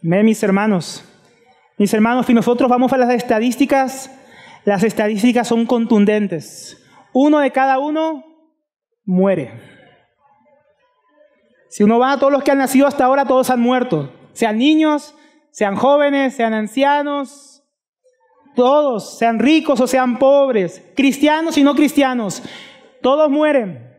Mis hermanos, si nosotros vamos a las estadísticas son contundentes. 1 de cada 1 muere. Si uno va a todos los que han nacido hasta ahora, todos han muerto. Sean niños, sean jóvenes, sean ancianos, todos, sean ricos o sean pobres, cristianos y no cristianos, todos mueren,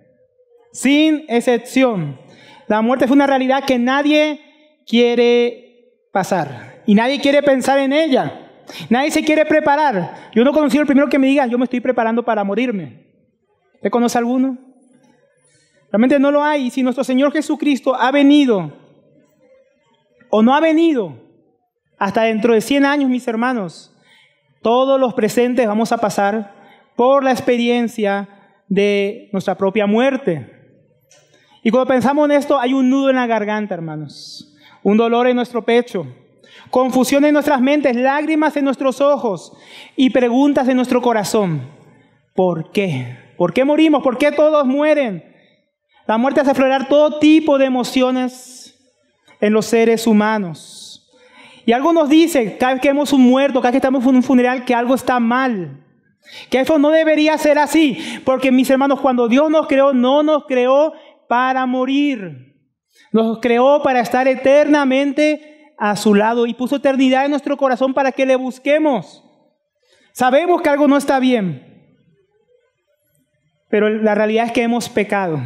sin excepción. La muerte es una realidad que nadie quiere pasar y nadie quiere pensar en ella. Nadie se quiere preparar. Yo no he conocido el primero que me diga, yo me estoy preparando para morirme. ¿Usted conoce alguno? Realmente no lo hay. Y si nuestro Señor Jesucristo ha venido o no ha venido hasta dentro de 100 años, mis hermanos, todos los presentes vamos a pasar por la experiencia de nuestra propia muerte. Y cuando pensamos en esto, hay un nudo en la garganta, hermanos, un dolor en nuestro pecho, confusión en nuestras mentes, lágrimas en nuestros ojos y preguntas en nuestro corazón. ¿Por qué? ¿Por qué morimos? ¿Por qué todos mueren? La muerte hace aflorar todo tipo de emociones en los seres humanos. Y algo nos dice, cada vez que vemos un muerto, cada vez que estamos en un funeral, que algo está mal. Que eso no debería ser así. Porque, mis hermanos, cuando Dios nos creó, no nos creó para morir. Nos creó para estar eternamente a su lado. Y puso eternidad en nuestro corazón para que le busquemos. Sabemos que algo no está bien. Pero la realidad es que hemos pecado.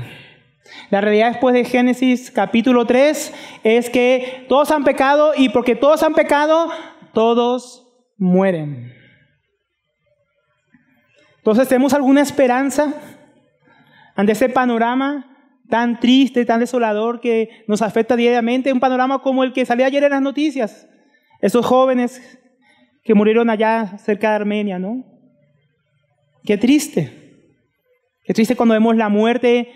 La realidad después de Génesis capítulo 3 es que todos han pecado y porque todos han pecado, todos mueren. Entonces, ¿tenemos alguna esperanza ante ese panorama tan triste, tan desolador que nos afecta diariamente? Un panorama como el que salió ayer en las noticias. Esos jóvenes que murieron allá cerca de Armenia, ¿no? Qué triste. Qué triste cuando vemos la muerte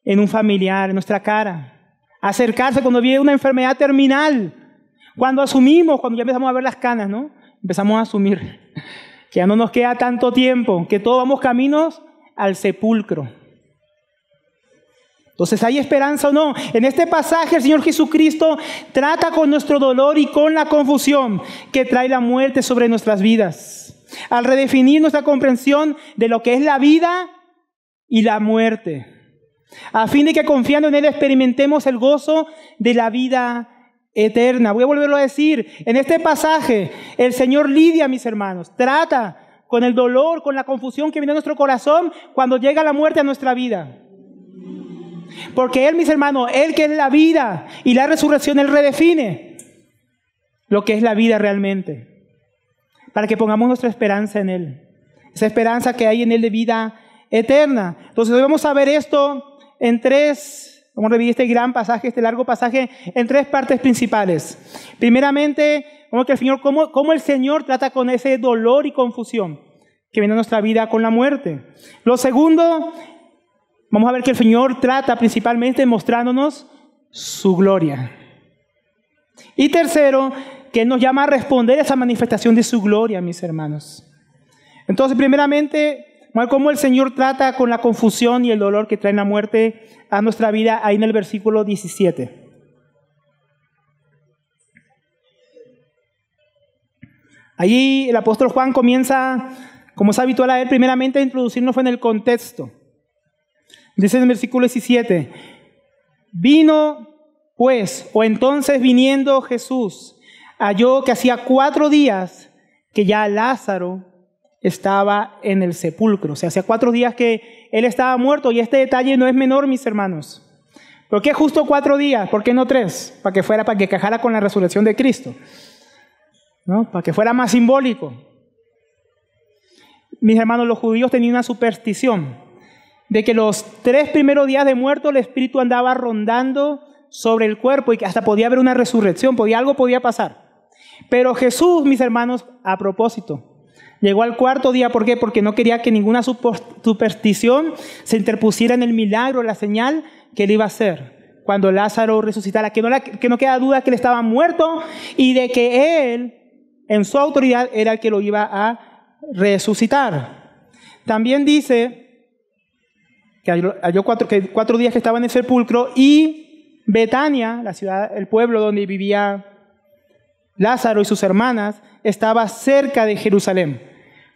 en un familiar, en nuestra cara. Acercarse cuando viene una enfermedad terminal. Cuando asumimos, cuando ya empezamos a ver las canas, ¿no? Empezamos a asumir que ya no nos queda tanto tiempo, que todos vamos caminos al sepulcro. Entonces, ¿hay esperanza o no? En este pasaje el Señor Jesucristo trata con nuestro dolor y con la confusión que trae la muerte sobre nuestras vidas. Al redefinir nuestra comprensión de lo que es la vida y la muerte. A fin de que confiando en Él experimentemos el gozo de la vida eterna. Voy a volverlo a decir. En este pasaje el Señor lidia, mis hermanos, trata con el dolor, con la confusión que viene a nuestro corazón cuando llega la muerte a nuestra vida. Porque Él, mis hermanos, Él que es la vida y la resurrección, Él redefine lo que es la vida realmente. Para que pongamos nuestra esperanza en Él. Esa esperanza que hay en Él de vida eterna. Entonces hoy vamos a ver esto en vamos a revisar este gran pasaje, este largo pasaje, en 3 partes principales. Primeramente, vamos a ver cómo el Señor trata con ese dolor y confusión que viene a nuestra vida con la muerte. Lo segundo, vamos a ver que el Señor trata principalmente mostrándonos su gloria. Y tercero, que Él nos llama a responder a esa manifestación de su gloria, mis hermanos. Entonces, primeramente, vamos a ver cómo el Señor trata con la confusión y el dolor que trae la muerte a nuestra vida, ahí en el versículo 17. Allí el apóstol Juan comienza, como es habitual a él, primeramente a introducirnos en el contexto. Dice en el versículo 17, vino pues, o entonces viniendo Jesús, halló que hacía 4 días que ya Lázaro estaba en el sepulcro. O sea, hacía 4 días que él estaba muerto, y este detalle no es menor, mis hermanos. ¿Por qué justo 4 días? ¿Por qué no 3? Para que encajara con la resurrección de Cristo, ¿no? Para que fuera más simbólico. Mis hermanos, los judíos tenían una superstición de que los 3 primeros días de muerto el espíritu andaba rondando sobre el cuerpo y que hasta podía haber una resurrección, algo podía pasar. Pero Jesús, mis hermanos, a propósito, llegó al 4º día. ¿Por qué? Porque no quería que ninguna superstición se interpusiera en el milagro, la señal que él iba a hacer cuando Lázaro resucitara. Que no queda duda que él estaba muerto y de que él, en su autoridad, era el que lo iba a resucitar. También dice que halló 4 días que estaba en el sepulcro, y Betania, la ciudad, el pueblo donde vivía Lázaro y sus hermanas, estaba cerca de Jerusalén,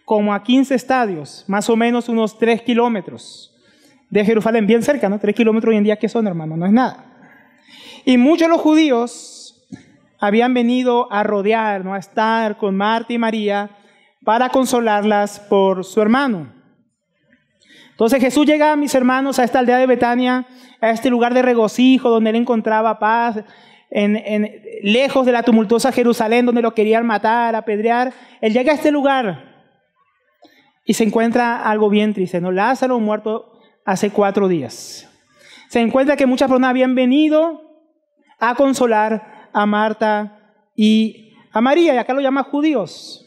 como a 15 estadios, más o menos unos 3 kilómetros de Jerusalén, bien cerca, ¿no? 3 kilómetros hoy en día, ¿qué son, hermano? No es nada. Y muchos de los judíos habían venido a rodear, ¿no? A estar con Marta y María para consolarlas por su hermano. Entonces Jesús llega, mis hermanos, a esta aldea de Betania, a este lugar de regocijo donde él encontraba paz, lejos de la tumultuosa Jerusalén donde lo querían matar, apedrear. Él llega a este lugar y se encuentra algo bien triste, ¿no? Lázaro muerto hace 4 días. Se encuentra que muchas personas habían venido a consolar a Marta y a María, y acá lo llama judíos.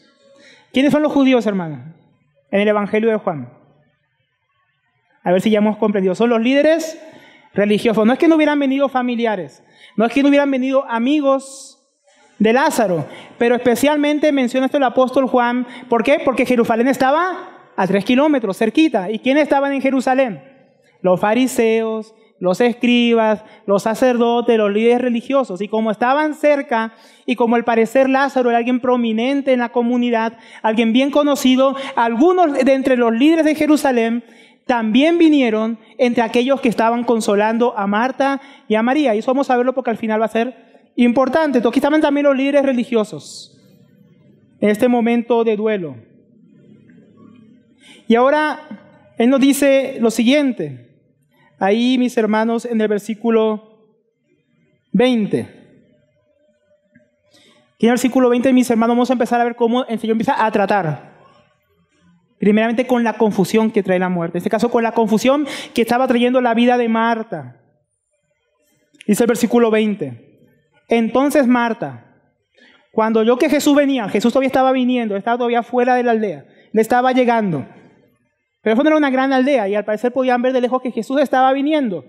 ¿Quiénes son los judíos, hermano? En el Evangelio de Juan. A ver si ya hemos comprendido. Son los líderes religiosos. No es que no hubieran venido familiares, no es que no hubieran venido amigos de Lázaro, pero especialmente menciona esto el apóstol Juan. ¿Por qué? Porque Jerusalén estaba a 3 kilómetros, cerquita. ¿Y quiénes estaban en Jerusalén? Los fariseos, los escribas, los sacerdotes, los líderes religiosos. Y como estaban cerca, y como al parecer Lázaro era alguien prominente en la comunidad, alguien bien conocido, algunos de entre los líderes de Jerusalén también vinieron entre aquellos que estaban consolando a Marta y a María. Y eso vamos a verlo porque al final va a ser importante. Entonces, aquí estaban también los líderes religiosos en este momento de duelo. Y ahora él nos dice lo siguiente. Ahí, mis hermanos, en el versículo 20. Aquí en el versículo 20, mis hermanos, vamos a empezar a ver cómo el Señor empieza a tratar. Primeramente con la confusión que trae la muerte. En este caso con la confusión que estaba trayendo la vida de Marta. Dice el versículo 20. Entonces Marta, cuando oyó que Jesús venía, Jesús todavía estaba viniendo, estaba todavía fuera de la aldea, le estaba llegando. Pero eso no era una gran aldea y al parecer podían ver de lejos que Jesús estaba viniendo.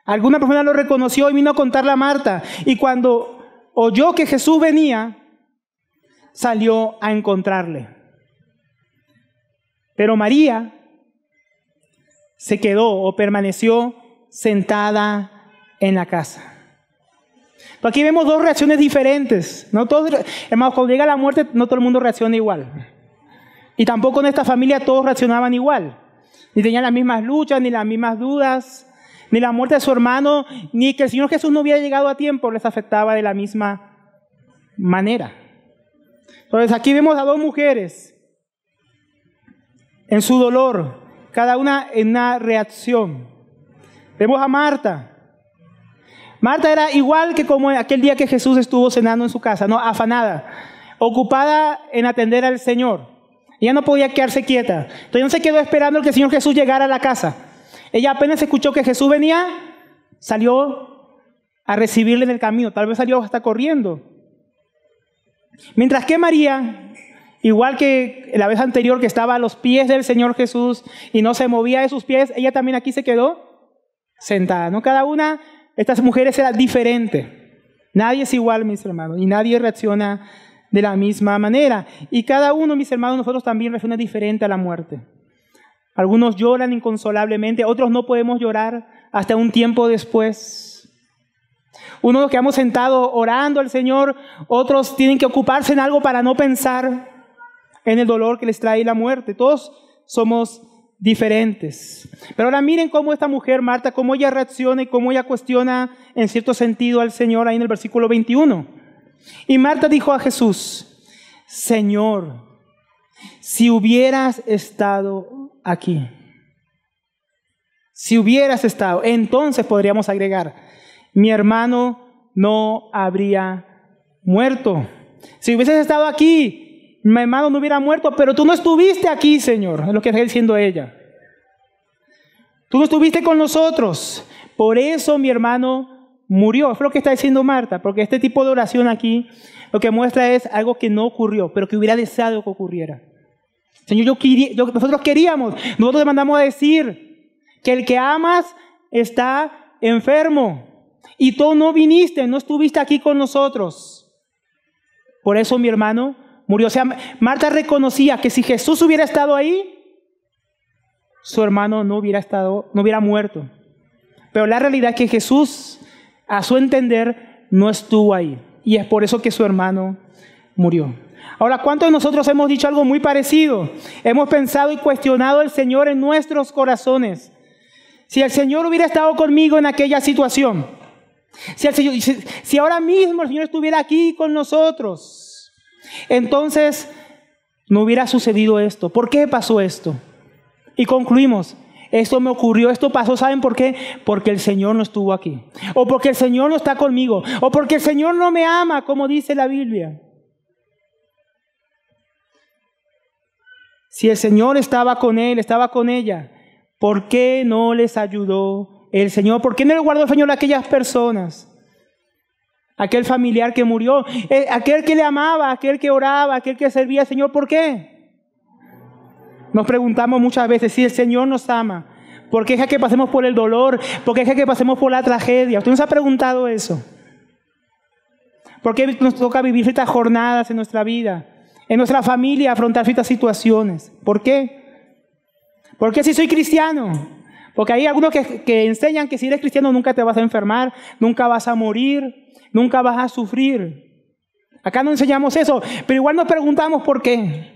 Alguna persona lo reconoció y vino a contarle a Marta. Y cuando oyó que Jesús venía, salió a encontrarle. Pero María se quedó o permaneció sentada en la casa. Pero aquí vemos 2 reacciones diferentes. No todos, hermanos, cuando llega la muerte, no todo el mundo reacciona igual. Y tampoco en esta familia todos reaccionaban igual. Ni tenían las mismas luchas, ni las mismas dudas, ni la muerte de su hermano, ni que el Señor Jesús no hubiera llegado a tiempo les afectaba de la misma manera. Entonces aquí vemos a 2 mujeres en su dolor, cada una en una reacción. Vemos a Marta. Marta era igual que como aquel día que Jesús estuvo cenando en su casa, no, afanada, ocupada en atender al Señor. Ella no podía quedarse quieta. Entonces no se quedó esperando que el Señor Jesús llegara a la casa. Ella apenas escuchó que Jesús venía, salió a recibirle en el camino. Tal vez salió hasta corriendo. Mientras que María, igual que la vez anterior que estaba a los pies del Señor Jesús y no se movía de sus pies, ella también aquí se quedó sentada, ¿no? Cada una de estas mujeres era diferente. Nadie es igual, mis hermanos, y nadie reacciona de la misma manera. Y cada uno, mis hermanos, nosotros también reacciona diferente a la muerte. Algunos lloran inconsolablemente, otros no podemos llorar hasta un tiempo después. Unos nos quedamos sentados orando al Señor, otros tienen que ocuparse en algo para no pensar en el dolor que les trae la muerte. Todos somos diferentes. Pero ahora miren cómo esta mujer, Marta, cómo ella reacciona y cómo ella cuestiona en cierto sentido al Señor ahí en el versículo 21. Y Marta dijo a Jesús: Señor, si hubieras estado aquí. Si hubieras estado, entonces podríamos agregar, mi hermano no habría muerto. Si hubieses estado aquí, mi hermano no hubiera muerto, pero tú no estuviste aquí, Señor, es lo que está diciendo ella. Tú no estuviste con nosotros, por eso mi hermano murió. Es lo que está diciendo Marta, porque este tipo de oración aquí lo que muestra es algo que no ocurrió, pero que hubiera deseado que ocurriera. Señor, nosotros queríamos, nosotros te mandamos a decir que el que amas está enfermo y tú no viniste, no estuviste aquí con nosotros. Por eso mi hermano murió. O sea, Marta reconocía que si Jesús hubiera estado ahí, su hermano no hubiera muerto. Pero la realidad es que Jesús, a su entender, no estuvo ahí. Y es por eso que su hermano murió. Ahora, ¿cuántos de nosotros hemos dicho algo muy parecido? Hemos pensado y cuestionado al Señor en nuestros corazones. Si el Señor hubiera estado conmigo en aquella situación, si ahora mismo el Señor estuviera aquí con nosotros, entonces no hubiera sucedido esto. ¿Por qué pasó esto? Y concluimos, esto me ocurrió, esto pasó, ¿saben por qué? Porque el Señor no estuvo aquí, o porque el Señor no está conmigo, o porque el Señor no me ama, como dice la Biblia. Si el Señor estaba con él, estaba con ella, ¿por qué no les ayudó el Señor? ¿Por qué no le guardó el Señor a aquellas personas? Aquel familiar que murió, aquel que le amaba, aquel que oraba, aquel que servía al Señor, ¿por qué? Nos preguntamos muchas veces si el Señor nos ama, ¿por qué deja que pasemos por el dolor? ¿Por qué deja que pasemos por la tragedia? ¿Usted nos ha preguntado eso? ¿Por qué nos toca vivir ciertas jornadas en nuestra vida? En nuestra familia afrontar ciertas situaciones. ¿Por qué? ¿Por qué si soy cristiano? Porque hay algunos que enseñan que si eres cristiano nunca te vas a enfermar, nunca vas a morir, nunca vas a sufrir. Acá no enseñamos eso, pero igual nos preguntamos por qué.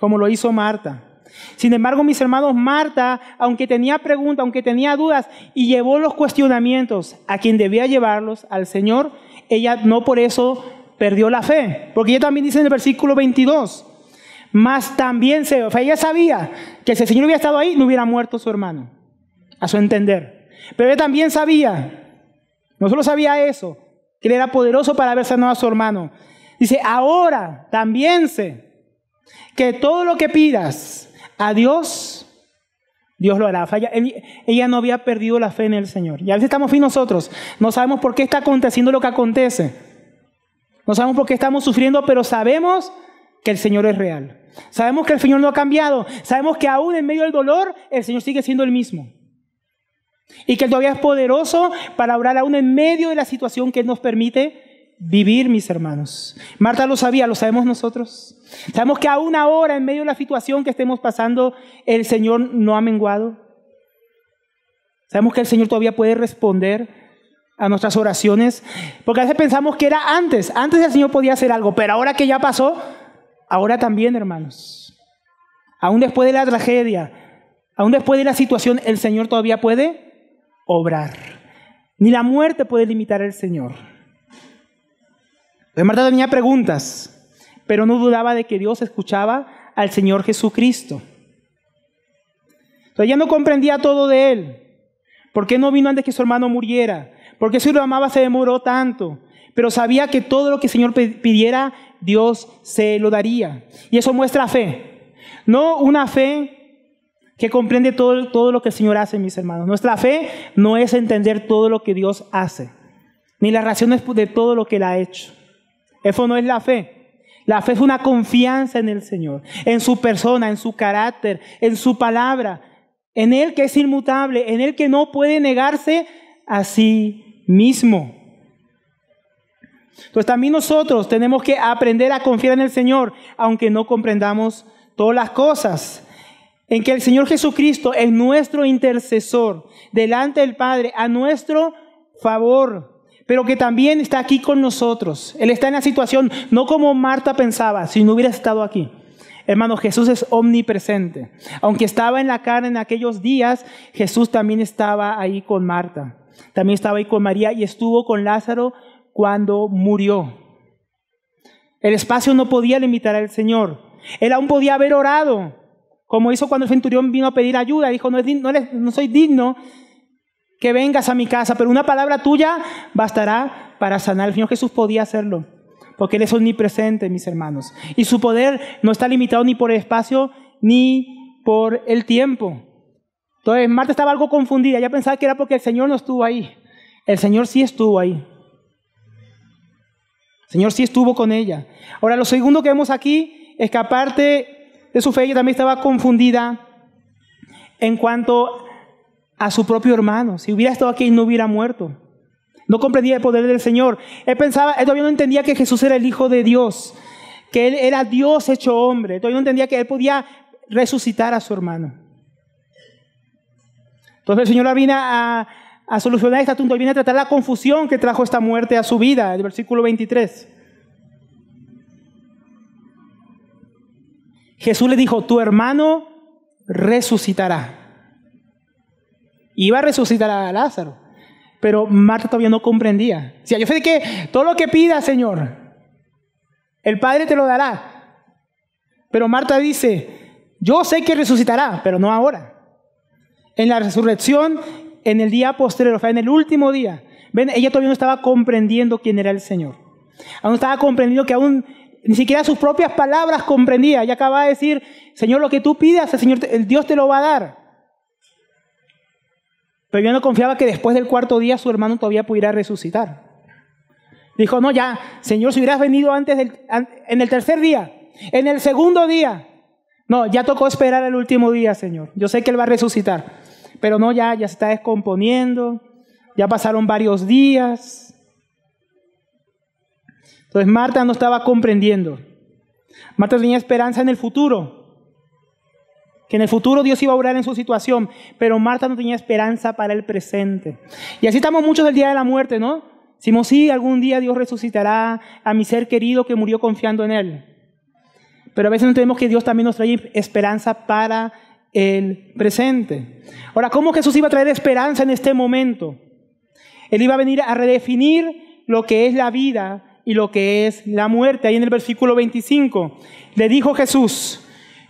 Como lo hizo Marta. Sin embargo, mis hermanos, Marta, aunque tenía preguntas, aunque tenía dudas y llevó los cuestionamientos a quien debía llevarlos, al Señor, ella no por eso perdió la fe, porque ella también dice en el versículo 22, más también ella sabía que si el Señor hubiera estado ahí, no hubiera muerto su hermano, a su entender. Pero ella también sabía, no solo sabía eso, que él era poderoso para haber sanado a su hermano. Dice, ahora también sé que todo lo que pidas a Dios, Dios lo hará. Ella no había perdido la fe en el Señor. Y a veces estamos aquí nosotros, no sabemos por qué está aconteciendo lo que acontece. No sabemos por qué estamos sufriendo, pero sabemos que el Señor es real. Sabemos que el Señor no ha cambiado. Sabemos que aún en medio del dolor, el Señor sigue siendo el mismo. Y que Él todavía es poderoso para obrar aún en medio de la situación que Él nos permite vivir, mis hermanos. Marta lo sabía, lo sabemos nosotros. Sabemos que aún ahora, en medio de la situación que estemos pasando, el Señor no ha menguado. Sabemos que el Señor todavía puede responder a nuestras oraciones, porque a veces pensamos que era antes el Señor podía hacer algo, pero ahora que ya pasó, ahora también, hermanos. Aún después de la tragedia, aún después de la situación, el Señor todavía puede obrar. Ni la muerte puede limitar al Señor. Marta tenía preguntas, pero no dudaba de que Dios escuchaba al Señor Jesucristo. Entonces ella no comprendía todo de Él. ¿Por qué no vino antes que su hermano muriera? ¿Por qué si lo amaba se demoró tanto? Pero sabía que todo lo que el Señor pidiera, Dios se lo daría. Y eso muestra fe. No una fe que comprende todo lo que el Señor hace, mis hermanos. Nuestra fe no es entender todo lo que Dios hace, ni las razones de todo lo que Él ha hecho. Eso no es la fe. La fe es una confianza en el Señor, en su persona, en su carácter, en su palabra, en Él que es inmutable, en Él que no puede negarse a sí mismo. Entonces también nosotros tenemos que aprender a confiar en el Señor, aunque no comprendamos todas las cosas. En que el Señor Jesucristo es nuestro intercesor delante del Padre a nuestro favor, pero que también está aquí con nosotros. Él está en la situación, no como Marta pensaba, si no hubiera estado aquí. Hermano, Jesús es omnipresente. Aunque estaba en la carne en aquellos días, Jesús también estaba ahí con Marta. También estaba ahí con María y estuvo con Lázaro cuando murió. El espacio no podía limitar al Señor. Él aún podía haber orado, como hizo cuando el centurión vino a pedir ayuda. Dijo, no soy digno que vengas a mi casa, pero una palabra tuya bastará para sanar. El Señor Jesús podía hacerlo, porque Él es omnipresente, mis hermanos. Y su poder no está limitado ni por el espacio ni por el tiempo. Entonces Marta estaba algo confundida. Ella pensaba que era porque el Señor no estuvo ahí. El Señor sí estuvo ahí. El Señor sí estuvo con ella. Ahora, lo segundo que vemos aquí es que aparte de su fe, ella también estaba confundida en cuanto a su propio hermano. Si hubiera estado aquí, no hubiera muerto. No comprendía el poder del Señor. Él todavía no entendía que Jesús era el Hijo de Dios, que Él era Dios hecho hombre. Todavía no entendía que Él podía resucitar a su hermano. Entonces el Señor viene a solucionar este asunto, Él viene a tratar la confusión que trajo esta muerte a su vida, el versículo 23. Jesús le dijo, tu hermano resucitará. Iba a resucitar a Lázaro, pero Marta todavía no comprendía. Decía, yo sé que todo lo que pidas, Señor, el Padre te lo dará. Pero Marta dice, yo sé que resucitará, pero no ahora. En la resurrección, en el día posterior, o sea, en el último día. Ven, ella todavía no estaba comprendiendo quién era el Señor. Aún no estaba comprendiendo que aún ni siquiera sus propias palabras comprendía. Ella acababa de decir, Señor, lo que tú pidas, el Dios te lo va a dar. Pero ella no confiaba que después del cuarto día su hermano todavía pudiera resucitar. Dijo, no, ya, Señor, si hubieras venido en el tercer día, en el segundo día. No, ya tocó esperar el último día, Señor. Yo sé que Él va a resucitar. Pero no, ya se está descomponiendo. Ya pasaron varios días. Entonces Marta no estaba comprendiendo. Marta tenía esperanza en el futuro. Que en el futuro Dios iba a obrar en su situación. Pero Marta no tenía esperanza para el presente. Y así estamos muchos del día de la muerte, ¿no? Decimos, sí, algún día Dios resucitará a mi ser querido que murió confiando en Él. Pero a veces no entendemos que Dios también nos trae esperanza para el presente. Ahora, ¿cómo Jesús iba a traer esperanza en este momento? Él iba a venir a redefinir lo que es la vida y lo que es la muerte. Ahí en el versículo 25 le dijo Jesús,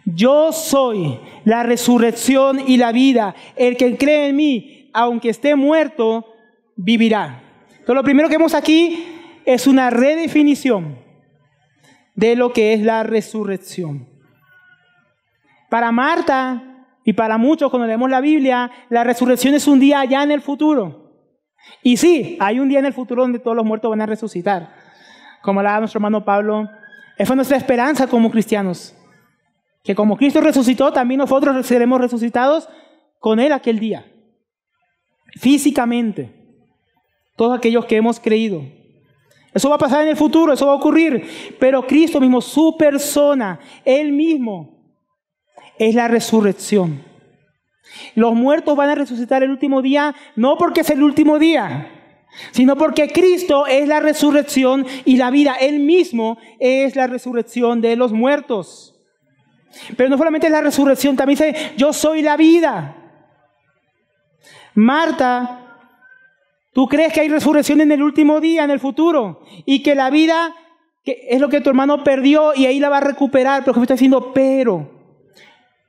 yo soy la resurrección y la vida. El que cree en mí, aunque esté muerto, vivirá. Entonces, lo primero que vemos aquí es una redefinición de lo que es la resurrección. Para Marta y para muchos, cuando leemos la Biblia, la resurrección es un día allá en el futuro. Y sí, hay un día en el futuro donde todos los muertos van a resucitar. Como hablaba nuestro hermano Pablo, esa es nuestra esperanza como cristianos. Que como Cristo resucitó, también nosotros seremos resucitados con Él aquel día. Físicamente. Todos aquellos que hemos creído. Eso va a pasar en el futuro, eso va a ocurrir. Pero Cristo mismo, su persona, Él mismo, es la resurrección. Los muertos van a resucitar el último día, no porque es el último día, sino porque Cristo es la resurrección y la vida. Él mismo es la resurrección de los muertos. Pero no solamente es la resurrección, también dice, yo soy la vida. Marta, ¿tú crees que hay resurrección en el último día, en el futuro? Y que la vida que es lo que tu hermano perdió y ahí la va a recuperar. Pero Jesús está diciendo,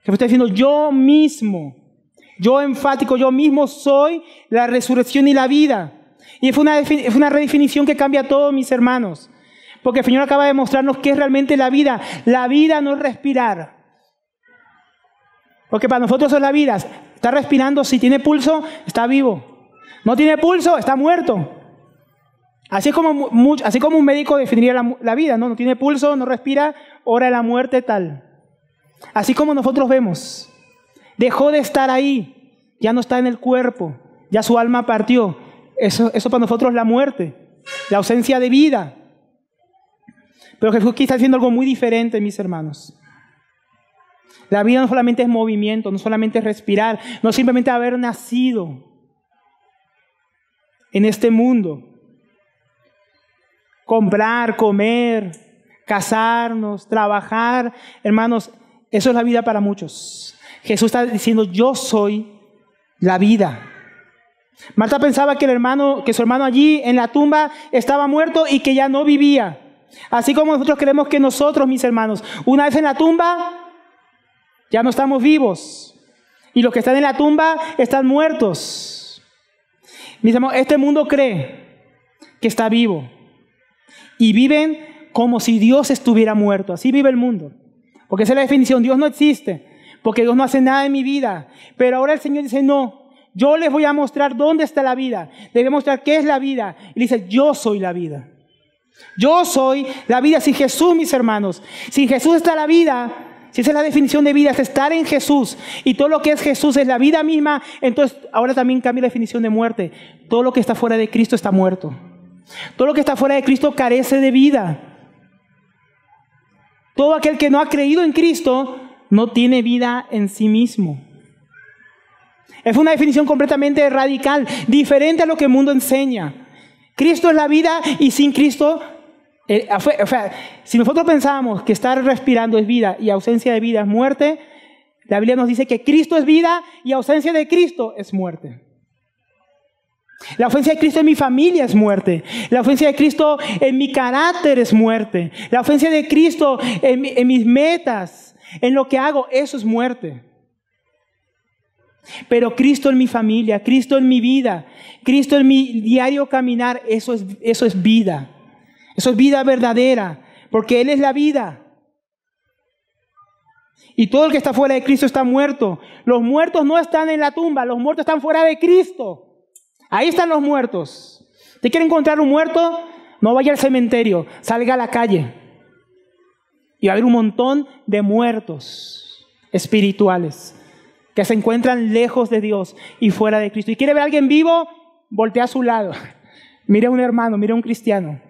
Jesús está diciendo, yo mismo, yo enfático, yo mismo soy la resurrección y la vida. Y es una redefinición que cambia todo, mis hermanos. Porque el Señor acaba de mostrarnos qué es realmente la vida. La vida no es respirar. Porque para nosotros es la vida. Está respirando, si tiene pulso, está vivo. No tiene pulso, está muerto. Así como un médico definiría la vida, ¿no? No tiene pulso, no respira, hora de la muerte, tal. Así como nosotros vemos. Dejó de estar ahí, ya no está en el cuerpo, ya su alma partió. Eso para nosotros es la muerte, la ausencia de vida. Pero Jesús aquí está haciendo algo muy diferente, mis hermanos. La vida no solamente es movimiento, no solamente es respirar, no simplemente haber nacido en este mundo. Comprar, comer, casarnos, trabajar. Hermanos, eso es la vida para muchos. Jesús está diciendo, yo soy la vida. Marta pensaba que su hermano allí en la tumba estaba muerto y que ya no vivía. Así como nosotros creemos que nosotros, mis hermanos, una vez en la tumba, ya no estamos vivos. Y los que están en la tumba están muertos. Mis hermanos, este mundo cree que está vivo. Y viven como si Dios estuviera muerto. Así vive el mundo. Porque esa es la definición. Dios no existe. Porque Dios no hace nada en mi vida. Pero ahora el Señor dice, no. Yo les voy a mostrar dónde está la vida. Les voy a mostrar qué es la vida. Y dice, yo soy la vida. Yo soy la vida. Sin Jesús, mis hermanos. Sin Jesús está la vida. Si esa es la definición de vida, es estar en Jesús. Y todo lo que es Jesús es la vida misma. Entonces ahora también cambia la definición de muerte. Todo lo que está fuera de Cristo está muerto. Todo lo que está fuera de Cristo carece de vida. Todo aquel que no ha creído en Cristo no tiene vida en sí mismo. Es una definición completamente radical, diferente a lo que el mundo enseña. Cristo es la vida y sin Cristo Si nosotros pensamos que estar respirando es vida y ausencia de vida es muerte, la Biblia nos dice que Cristo es vida y ausencia de Cristo es muerte. La ausencia de Cristo en mi familia es muerte. La ausencia de Cristo en mi carácter es muerte. La ausencia de Cristo en mis metas, en lo que hago, eso es muerte. Pero Cristo en mi familia, Cristo en mi vida, Cristo en mi diario caminar, eso es vida. Eso es vida verdadera, porque Él es la vida. Y todo el que está fuera de Cristo está muerto. Los muertos no están en la tumba, los muertos están fuera de Cristo. Ahí están los muertos. ¿Te quiere encontrar un muerto? No vaya al cementerio, salga a la calle. Y va a haber un montón de muertos espirituales que se encuentran lejos de Dios y fuera de Cristo. ¿Y quiere ver a alguien vivo? Voltea a su lado. Mire a un hermano, mire a un cristiano.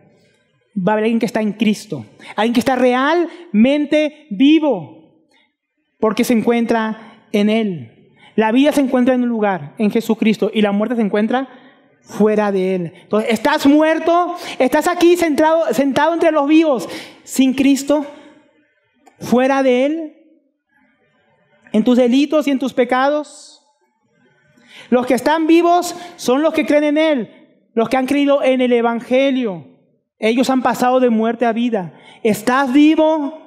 Va a haber alguien que está en Cristo. Alguien que está realmente vivo. Porque se encuentra en Él. La vida se encuentra en un lugar, en Jesucristo. Y la muerte se encuentra fuera de Él. Entonces, ¿estás muerto? ¿Estás aquí sentado entre los vivos sin Cristo? ¿Fuera de Él? ¿En tus delitos y en tus pecados? Los que están vivos son los que creen en Él. Los que han creído en el Evangelio. Ellos han pasado de muerte a vida. ¿Estás vivo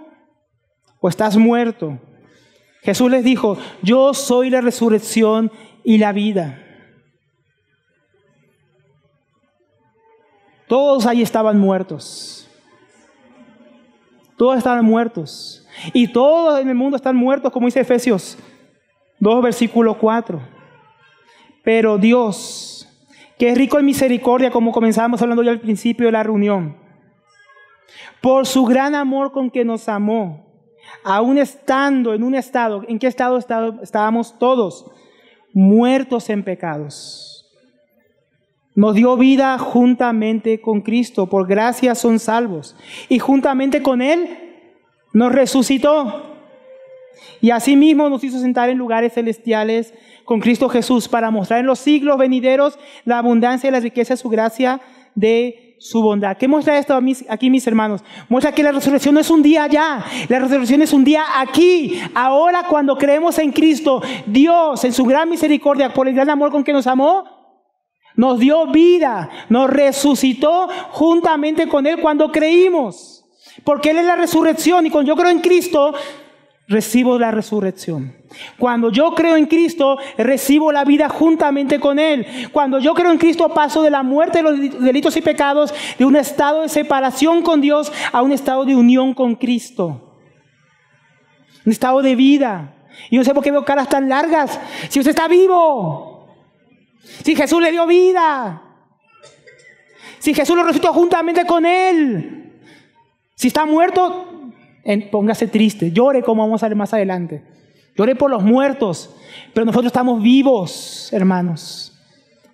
o estás muerto? Jesús les dijo, yo soy la resurrección y la vida. Todos ahí estaban muertos. Todos estaban muertos. Y todos en el mundo están muertos, como dice Efesios 2, versículo 4. Pero Dios, que es rico en misericordia, como comenzábamos hablando ya al principio de la reunión, por su gran amor con que nos amó, aún estando en un estado, ¿en qué estado estábamos todos? Muertos en pecados. Nos dio vida juntamente con Cristo, por gracia son salvos. Y juntamente con Él nos resucitó. Y asimismo nos hizo sentar en lugares celestiales con Cristo Jesús para mostrar en los siglos venideros la abundancia y la riqueza de su gracia, de su bondad. ¿Qué muestra esto aquí, mis hermanos? Muestra que la resurrección no es un día allá. La resurrección es un día aquí. Ahora, cuando creemos en Cristo, Dios, en su gran misericordia, por el gran amor con que nos amó, nos dio vida, nos resucitó juntamente con Él cuando creímos. Porque Él es la resurrección y cuando yo creo en Cristo, recibo la resurrección. Cuando yo creo en Cristo, recibo la vida juntamente con Él. Cuando yo creo en Cristo, paso de la muerte de los delitos y pecados, de un estado de separación con Dios, a un estado de unión con Cristo. Un estado de vida. Y no sé por qué veo caras tan largas. Si usted está vivo. Si Jesús le dio vida. Si Jesús lo resucitó juntamente con Él. Si está muerto, póngase triste, llore, como vamos a ver más adelante. Llore por los muertos, pero nosotros estamos vivos, hermanos.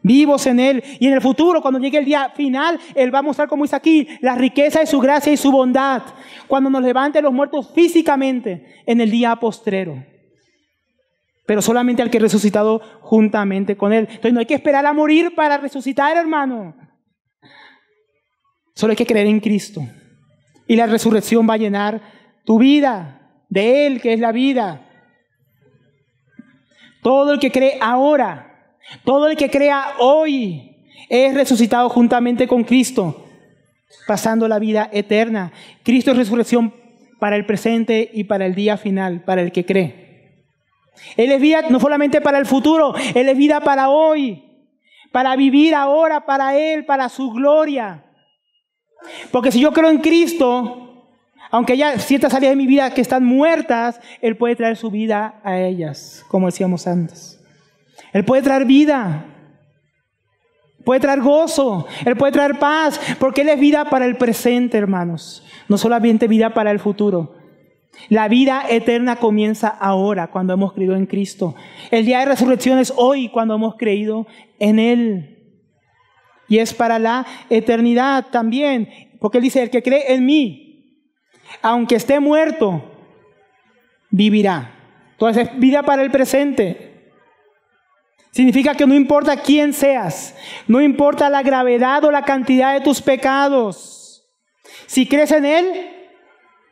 Vivos en Él. Y en el futuro, cuando llegue el día final, Él va a mostrar, como dice aquí, la riqueza de su gracia y su bondad. Cuando nos levante los muertos físicamente en el día postrero. Pero solamente al que es resucitado juntamente con Él. Entonces no hay que esperar a morir para resucitar, hermano. Solo hay que creer en Cristo. Y la resurrección va a llenar tu vida, de Él, que es la vida. Todo el que cree ahora, todo el que crea hoy, es resucitado juntamente con Cristo, pasando la vida eterna. Cristo es resurrección para el presente y para el día final, para el que cree. Él es vida no solamente para el futuro, Él es vida para hoy, para vivir ahora para Él, para su gloria. Porque si yo creo en Cristo, aunque haya ciertas áreas de mi vida que están muertas, Él puede traer su vida a ellas, como decíamos antes. Él puede traer vida, puede traer gozo, Él puede traer paz, porque Él es vida para el presente, hermanos. No solamente vida para el futuro. La vida eterna comienza ahora, cuando hemos creído en Cristo. El día de resurrección es hoy, cuando hemos creído en Él. Y es para la eternidad también. Porque Él dice, el que cree en mí, aunque esté muerto, vivirá. Entonces es vida para el presente. Significa que no importa quién seas, no importa la gravedad o la cantidad de tus pecados. Si crees en Él,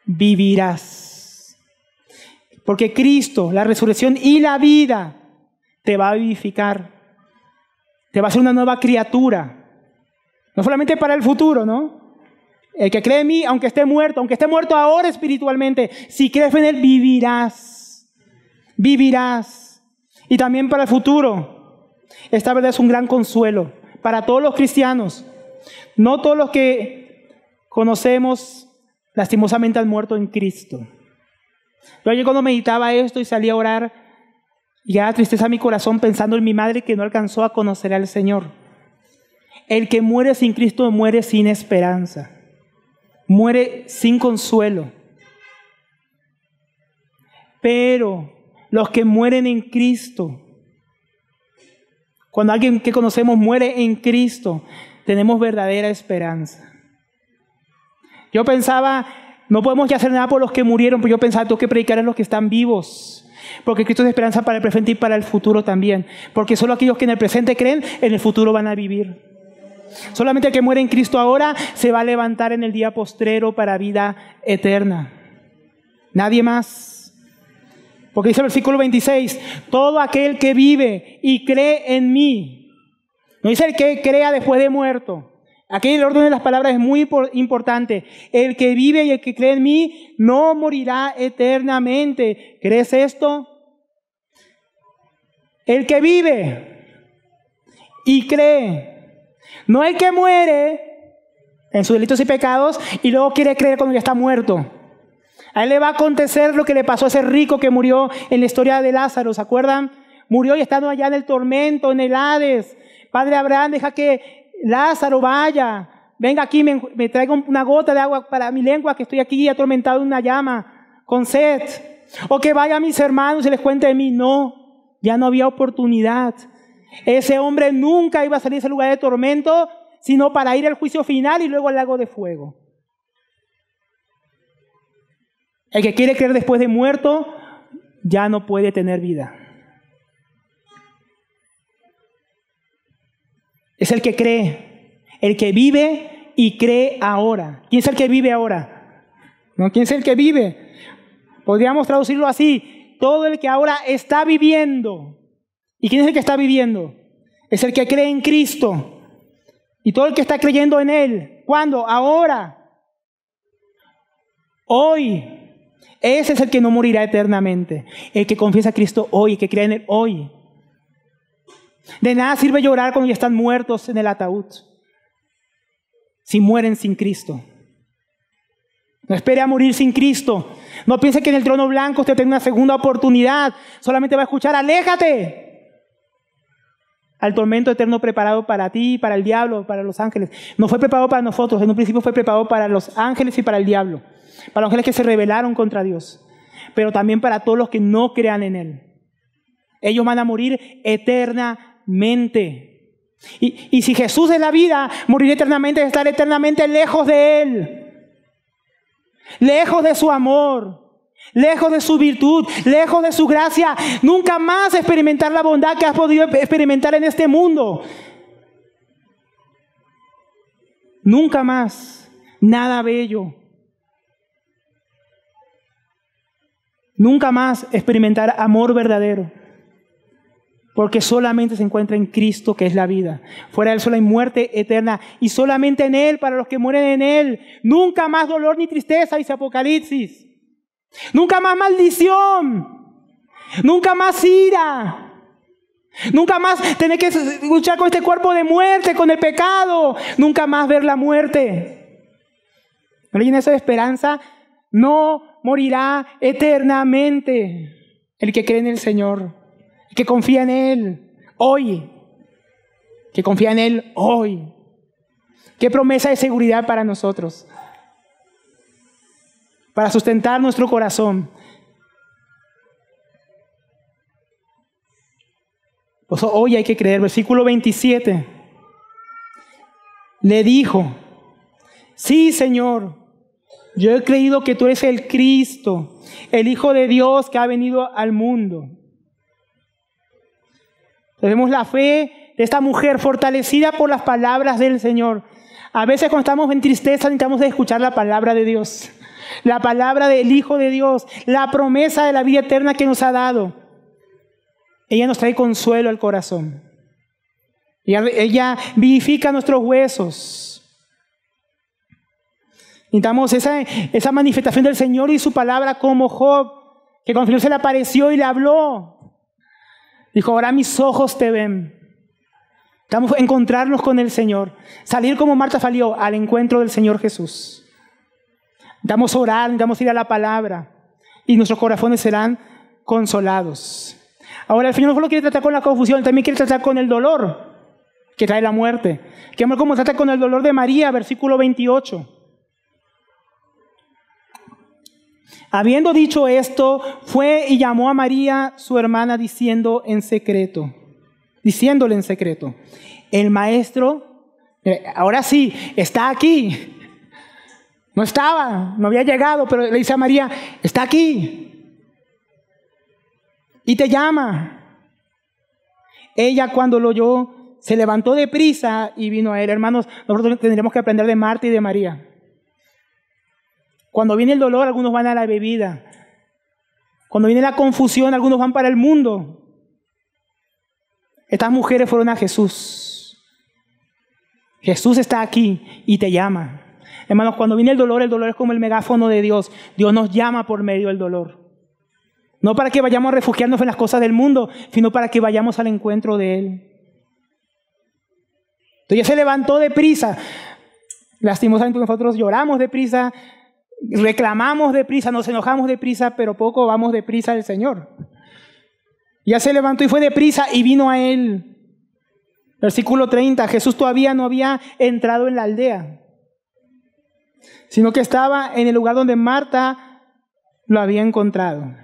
vivirás. Porque Cristo, la resurrección y la vida, te va a vivificar. Te va a hacer una nueva criatura. No solamente para el futuro, ¿no? El que cree en mí, aunque esté muerto ahora espiritualmente, si crees en Él, vivirás. Vivirás. Y también para el futuro. Esta verdad es un gran consuelo para todos los cristianos. No todos los que conocemos lastimosamente han muerto en Cristo. Yo ayer cuando meditaba esto y salí a orar, ya tristeza a mi corazón pensando en mi madre que no alcanzó a conocer al Señor. El que muere sin Cristo muere sin esperanza. Muere sin consuelo. Pero los que mueren en Cristo, cuando alguien que conocemos muere en Cristo, tenemos verdadera esperanza. Yo pensaba, no podemos ya hacer nada por los que murieron, pero yo pensaba, tengo que predicar a los que están vivos. Porque Cristo es esperanza para el presente y para el futuro también. Porque solo aquellos que en el presente creen, en el futuro van a vivir. Solamente el que muere en Cristo ahora se va a levantar en el día postrero para vida eterna. Nadie más. Porque dice el versículo 26, todo aquel que vive y cree en mí. No dice el que crea después de muerto. Aquí el orden de las palabras es muy importante. El que vive y el que cree en mí no morirá eternamente. ¿Crees esto? El que vive y cree. No el que muere en sus delitos y pecados y luego quiere creer cuando ya está muerto. A él le va a acontecer lo que le pasó a ese rico que murió en la historia de Lázaro, ¿se acuerdan? Murió y estando allá en el tormento, en el Hades. Padre Abraham, deja que Lázaro vaya. Venga aquí, me traiga una gota de agua para mi lengua, que estoy aquí atormentado en una llama, con sed. O que vaya a mis hermanos y les cuente de mí. No, ya no había oportunidad. Ese hombre nunca iba a salir de ese lugar de tormento, sino para ir al juicio final y luego al lago de fuego. El que quiere creer después de muerto, ya no puede tener vida. Es el que cree, el que vive y cree ahora. ¿Quién es el que vive ahora? ¿No? ¿Quién es el que vive? Podríamos traducirlo así, todo el que ahora está viviendo. ¿Y quién es el que está viviendo? Es el que cree en Cristo. Y todo el que está creyendo en Él. ¿Cuándo? Ahora. Hoy. Ese es el que no morirá eternamente. El que confiesa a Cristo hoy, el que cree en Él hoy. De nada sirve llorar cuando ya están muertos en el ataúd. Si mueren sin Cristo. No espere a morir sin Cristo. No piense que en el trono blanco usted tiene una segunda oportunidad. Solamente va a escuchar, aléjate. Al tormento eterno preparado para ti, para el diablo, para los ángeles. No fue preparado para nosotros. En un principio fue preparado para los ángeles y para el diablo. Para los ángeles que se rebelaron contra Dios. Pero también para todos los que no crean en Él. Ellos van a morir eternamente. Y si Jesús es la vida, morir eternamente es estar eternamente lejos de Él. Lejos de su amor. Lejos de su virtud. Lejos de su gracia. Nunca más experimentar la bondad que has podido experimentar en este mundo. Nunca más. Nada bello. Nunca más experimentar amor verdadero. Porque solamente se encuentra en Cristo, que es la vida. Fuera de Él solo hay muerte eterna. Y solamente en Él, para los que mueren en Él. Nunca más dolor ni tristeza, dice Apocalipsis. Nunca más maldición. Nunca más ira. Nunca más tener que luchar con este cuerpo de muerte, con el pecado. Nunca más ver la muerte. ¿No le llena eso de esperanza? No morirá eternamente el que cree en el Señor, el que confía en Él hoy, que confía en Él hoy. Qué promesa de seguridad para nosotros, para sustentar nuestro corazón. Pues hoy hay que creer. Versículo 27. Le dijo, sí, Señor, yo he creído que tú eres el Cristo, el Hijo de Dios que ha venido al mundo. Vemos la fe de esta mujer fortalecida por las palabras del Señor. A veces cuando estamos en tristeza necesitamos escuchar la palabra de Dios, la palabra del Hijo de Dios, la promesa de la vida eterna que nos ha dado. Ella nos trae consuelo al corazón. Ella vivifica nuestros huesos. Necesitamos esa manifestación del Señor y su palabra como Job, que cuando el Señor se le apareció y le habló, dijo, ahora mis ojos te ven. Necesitamos encontrarnos con el Señor, salir como Marta salió al encuentro del Señor Jesús. Necesitamos orar, necesitamos ir a la palabra y nuestros corazones serán consolados. Ahora el Señor no solo quiere tratar con la confusión, también quiere tratar con el dolor que trae la muerte. Que como trata con el dolor de María, versículo 28. Habiendo dicho esto, fue y llamó a María, su hermana, diciéndole en secreto, el maestro, ahora sí, está aquí. No estaba, no había llegado, pero le dice a María, está aquí. Y te llama. Ella cuando lo oyó, se levantó deprisa y vino a él. Hermanos, nosotros tendremos que aprender de Marta y de María. Cuando viene el dolor, algunos van a la bebida. Cuando viene la confusión, algunos van para el mundo. Estas mujeres fueron a Jesús. Jesús está aquí y te llama. Hermanos, cuando viene el dolor es como el megáfono de Dios. Dios nos llama por medio del dolor. No para que vayamos a refugiarnos en las cosas del mundo, sino para que vayamos al encuentro de Él. Entonces ella se levantó deprisa. Lastimosamente nosotros lloramos deprisa, reclamamos deprisa, nos enojamos deprisa, pero poco vamos deprisa al Señor. Ya se levantó y fue deprisa y vino a Él. Versículo 30, Jesús todavía no había entrado en la aldea, sino que estaba en el lugar donde Marta lo había encontrado.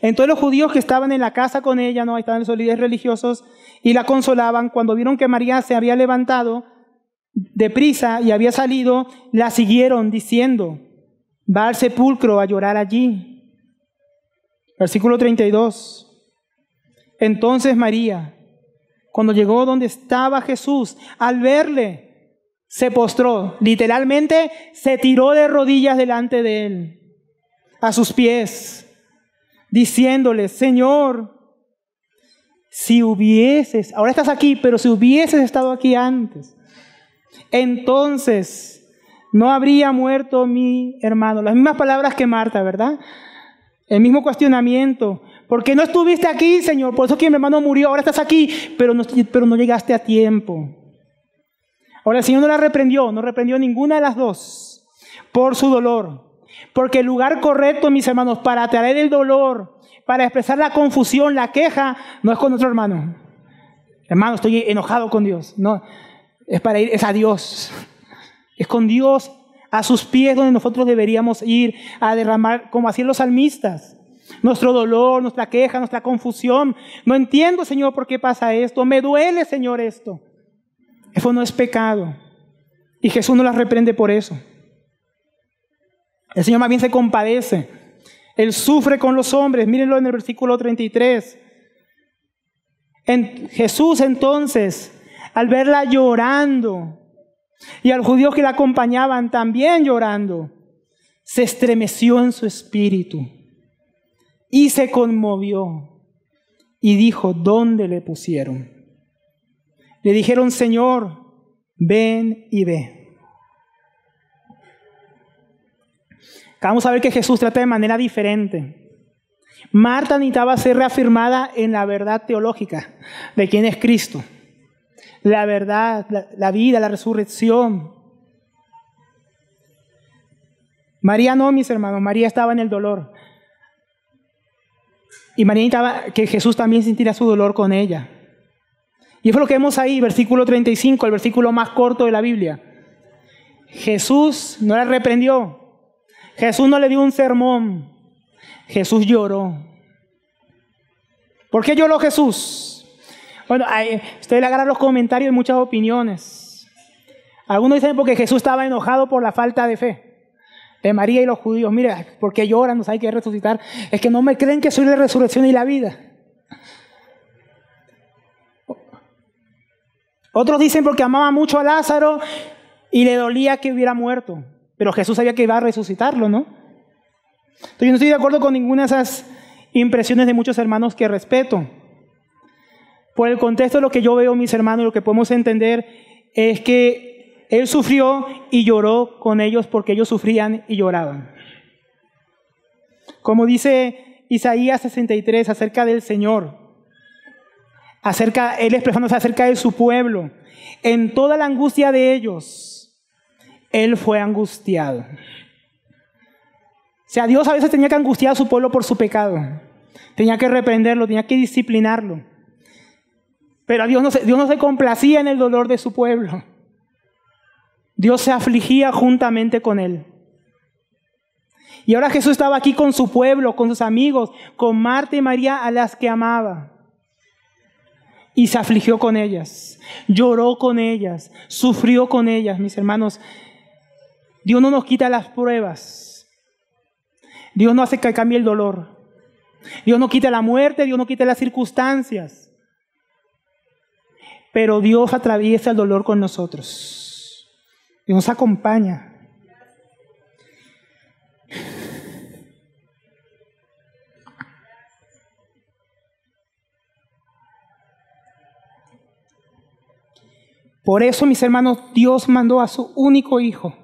Entonces los judíos que estaban en la casa con ella, no, estaban los líderes religiosos, y la consolaban, cuando vieron que María se había levantado deprisa y había salido, la siguieron diciendo, va al sepulcro a llorar allí. Versículo 32. Entonces María, cuando llegó donde estaba Jesús, al verle, se postró, literalmente se tiró de rodillas delante de él, a sus pies, diciéndole, Señor, si hubieses, ahora estás aquí, pero si hubieses estado aquí antes, entonces no habría muerto mi hermano. Las mismas palabras que Marta, ¿verdad? El mismo cuestionamiento. ¿Por qué no estuviste aquí, Señor? Por eso que mi hermano murió, ahora estás aquí, pero no llegaste a tiempo. Ahora el Señor no reprendió ninguna de las dos por su dolor. Porque el lugar correcto, mis hermanos, para traer el dolor, para expresar la confusión, la queja, no es con otro hermano. Hermano, estoy enojado con Dios. No, es a Dios. Es con Dios a sus pies donde nosotros deberíamos ir a derramar, como hacían los salmistas, nuestro dolor, nuestra queja, nuestra confusión. No entiendo, Señor, por qué pasa esto. Me duele, Señor, esto. Eso no es pecado. Y Jesús no las reprende por eso. El Señor más bien se compadece. Él sufre con los hombres. Mírenlo en el versículo 33. Jesús entonces, al verla llorando, y a los judíos que la acompañaban también llorando, se estremeció en su espíritu y se conmovió y dijo, ¿dónde le pusieron? Le dijeron, Señor, ven y ve. Vamos a ver que Jesús trata de manera diferente. Marta necesitaba ser reafirmada en la verdad teológica de quién es Cristo. La verdad, la vida, la resurrección. María no, mis hermanos, María estaba en el dolor. Y María necesitaba que Jesús también sintiera su dolor con ella. Y eso es lo que vemos ahí, versículo 35, el versículo más corto de la Biblia. Jesús no la reprendió. Jesús no le dio un sermón. Jesús lloró. ¿Por qué lloró Jesús? Bueno, ustedes le agarran los comentarios y muchas opiniones. Algunos dicen porque Jesús estaba enojado por la falta de fe de María y los judíos. Mira, ¿por qué lloran? No hay que resucitar. Es que no me creen que soy la resurrección y la vida. Otros dicen porque amaba mucho a Lázaro y le dolía que hubiera muerto. Pero Jesús sabía que iba a resucitarlo, ¿no? Entonces yo no estoy de acuerdo con ninguna de esas impresiones de muchos hermanos que respeto. Por el contexto de lo que yo veo, mis hermanos, lo que podemos entender es que Él sufrió y lloró con ellos porque ellos sufrían y lloraban. Como dice Isaías 63 acerca del Señor, Él expresándose acerca de su pueblo, en toda la angustia de ellos, Él fue angustiado. O sea, Dios a veces tenía que angustiar a su pueblo por su pecado. Tenía que reprenderlo, tenía que disciplinarlo. Pero Dios no se complacía en el dolor de su pueblo. Dios se afligía juntamente con él. Y ahora Jesús estaba aquí con su pueblo, con sus amigos, con Marta y María a las que amaba. Y se afligió con ellas, lloró con ellas, sufrió con ellas, mis hermanos. Dios no nos quita las pruebas. Dios no hace que cambie el dolor. Dios no quita la muerte, Dios no quita las circunstancias. Pero Dios atraviesa el dolor con nosotros. Dios nos acompaña. Por eso, mis hermanos, Dios mandó a su único Hijo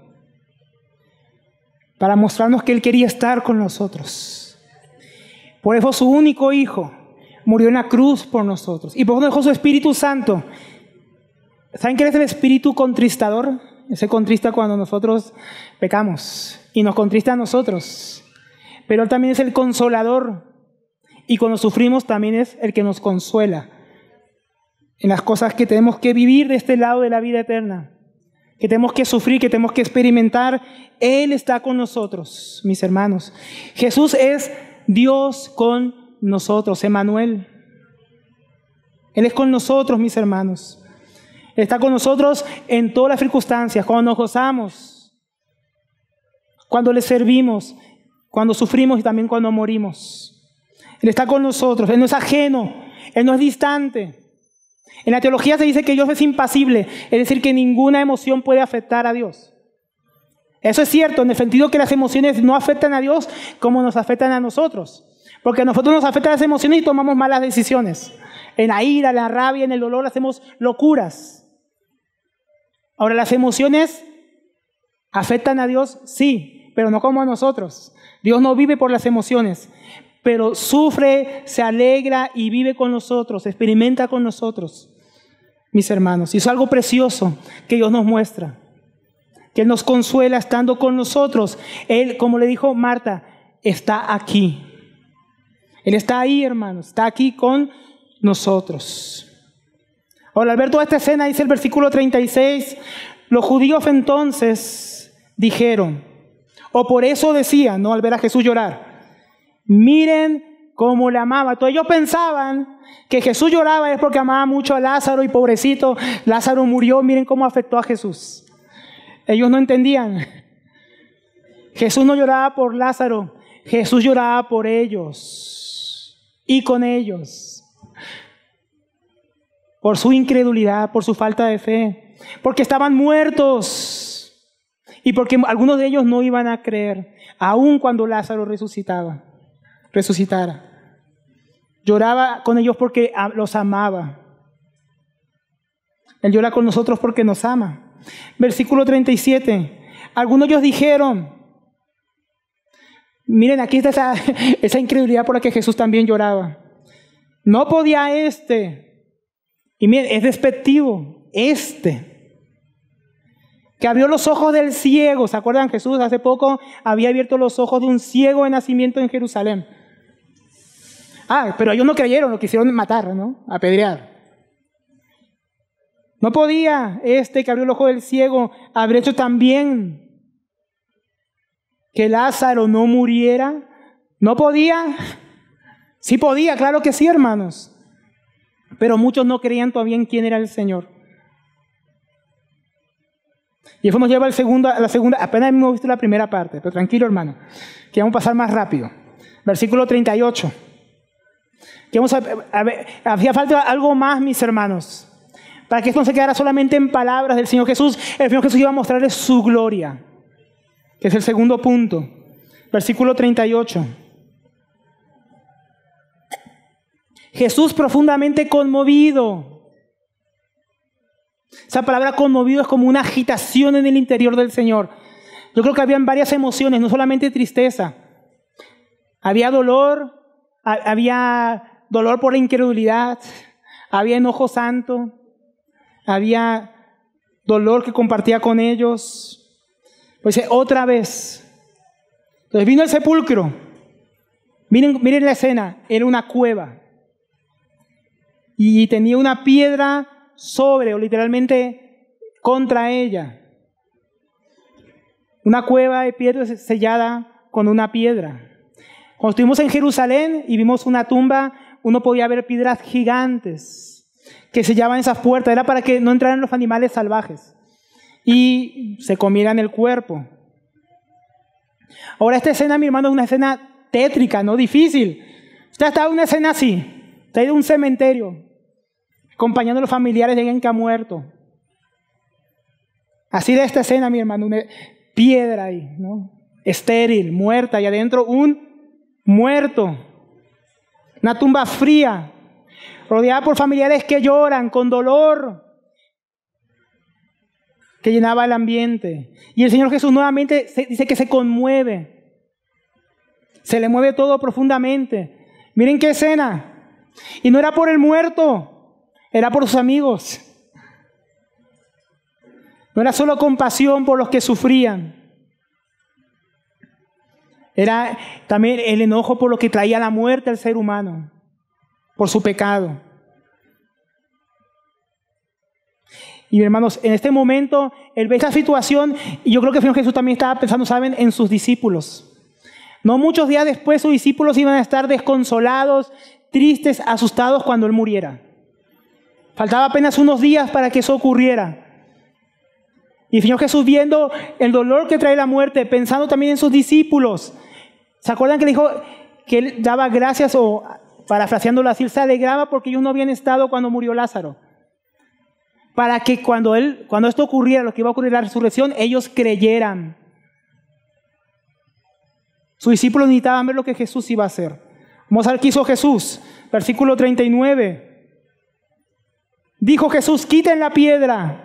para mostrarnos que Él quería estar con nosotros. Por eso su único Hijo murió en la cruz por nosotros. Y por eso dejó su Espíritu Santo. ¿Saben qué es el espíritu contristador? Ese contrista cuando nosotros pecamos y nos contrista a nosotros. Pero Él también es el consolador. Y cuando sufrimos también es el que nos consuela en las cosas que tenemos que vivir de este lado de la vida eterna, que tenemos que sufrir, que tenemos que experimentar. Él está con nosotros, mis hermanos. Jesús es Dios con nosotros, Emmanuel. Él es con nosotros, mis hermanos. Él está con nosotros en todas las circunstancias, cuando nos gozamos, cuando le servimos, cuando sufrimos y también cuando morimos. Él está con nosotros, Él no es ajeno, Él no es distante. En la teología se dice que Dios es impasible, es decir, que ninguna emoción puede afectar a Dios. Eso es cierto, en el sentido que las emociones no afectan a Dios como nos afectan a nosotros. Porque a nosotros nos afectan las emociones y tomamos malas decisiones. En la ira, en la rabia, en el dolor hacemos locuras. Ahora, ¿las emociones afectan a Dios? Sí, pero no como a nosotros. Dios no vive por las emociones, pero sufre, se alegra y vive con nosotros, experimenta con nosotros, mis hermanos. Y es algo precioso que Dios nos muestra, que Él nos consuela estando con nosotros. Él, como le dijo Marta, está aquí. Él está ahí, hermanos, está aquí con nosotros. Ahora, al ver toda esta escena, dice el versículo 36, los judíos entonces dijeron, o por eso decían, ¿no?, al ver a Jesús llorar, miren cómo le amaba. Entonces ellos pensaban que Jesús lloraba es porque amaba mucho a Lázaro y pobrecito, Lázaro murió, miren cómo afectó a Jesús. Ellos no entendían. Jesús no lloraba por Lázaro, Jesús lloraba por ellos y con ellos. Por su incredulidad, por su falta de fe, porque estaban muertos y porque algunos de ellos no iban a creer, aun cuando Lázaro resucitara. Lloraba con ellos porque los amaba. Él llora con nosotros porque nos ama. Versículo 37. Algunos de ellos dijeron, miren, aquí está esa incredulidad por la que Jesús también lloraba. No podía y miren, es despectivo, que abrió los ojos del ciego. ¿Se acuerdan? Jesús hace poco había abierto los ojos de un ciego de nacimiento en Jerusalén. Pero ellos no creyeron, lo quisieron matar, ¿no? Apedrear. No podía que abrió el ojo del ciego haber hecho también que Lázaro no muriera. ¿No podía? Sí podía, claro que sí, hermanos. Pero muchos no creían todavía en quién era el Señor. Y eso nos lleva a la segunda, apenas hemos visto la primera parte, pero tranquilo, hermano, que vamos a pasar más rápido. Versículo 38. Que vamos a ver, hacía falta algo más, mis hermanos. para que esto no se quedara solamente en palabras del Señor Jesús. El Señor Jesús iba a mostrarles su gloria, que es el segundo punto. Versículo 38. Jesús profundamente conmovido. Esa palabra conmovido es como una agitación en el interior del Señor. Yo creo que habían varias emociones, no solamente tristeza. Había dolor por la incredulidad, había enojo santo, había dolor que compartía con ellos. Pues otra vez. Entonces vino el sepulcro. Miren la escena, era una cueva. Y tenía una piedra sobre, o literalmente contra ella. Una cueva de piedra sellada con una piedra. Cuando estuvimos en Jerusalén y vimos una tumba, uno podía ver piedras gigantes que sellaban esas puertas. Era para que no entraran los animales salvajes y se comieran el cuerpo. Ahora esta escena, mi hermano, es una escena tétrica, no difícil. Usted ha estado en una escena así. Usted ha ido a un cementerio acompañando a los familiares de alguien que ha muerto. Así de esta escena, mi hermano, una piedra ahí, ¿no? Estéril, muerta, y adentro un muerto. Una tumba fría, rodeada por familiares que lloran con dolor, que llenaba el ambiente. Y el Señor Jesús nuevamente dice que se conmueve. Se le mueve todo profundamente. Miren qué escena. Y no era por el muerto, era por sus amigos. No era solo compasión por los que sufrían. Era también el enojo por lo que traía la muerte al ser humano, por su pecado. Y hermanos, en este momento, él ve esta situación y yo creo que el Señor Jesús también estaba pensando, ¿saben?, en sus discípulos. No muchos días después sus discípulos iban a estar desconsolados, tristes, asustados cuando él muriera. Faltaba apenas unos días para que eso ocurriera. Y el Señor Jesús, viendo el dolor que trae la muerte, pensando también en sus discípulos. ¿Se acuerdan que le dijo que él daba gracias, o parafraseándolo así, se alegraba porque ellos no habían estado cuando murió Lázaro? Para que cuando esto ocurriera, lo que iba a ocurrir, la resurrección, ellos creyeran. Sus discípulos necesitaban ver lo que Jesús iba a hacer. Vamos a ver qué hizo Jesús. Versículo 39. Dijo Jesús: quiten la piedra.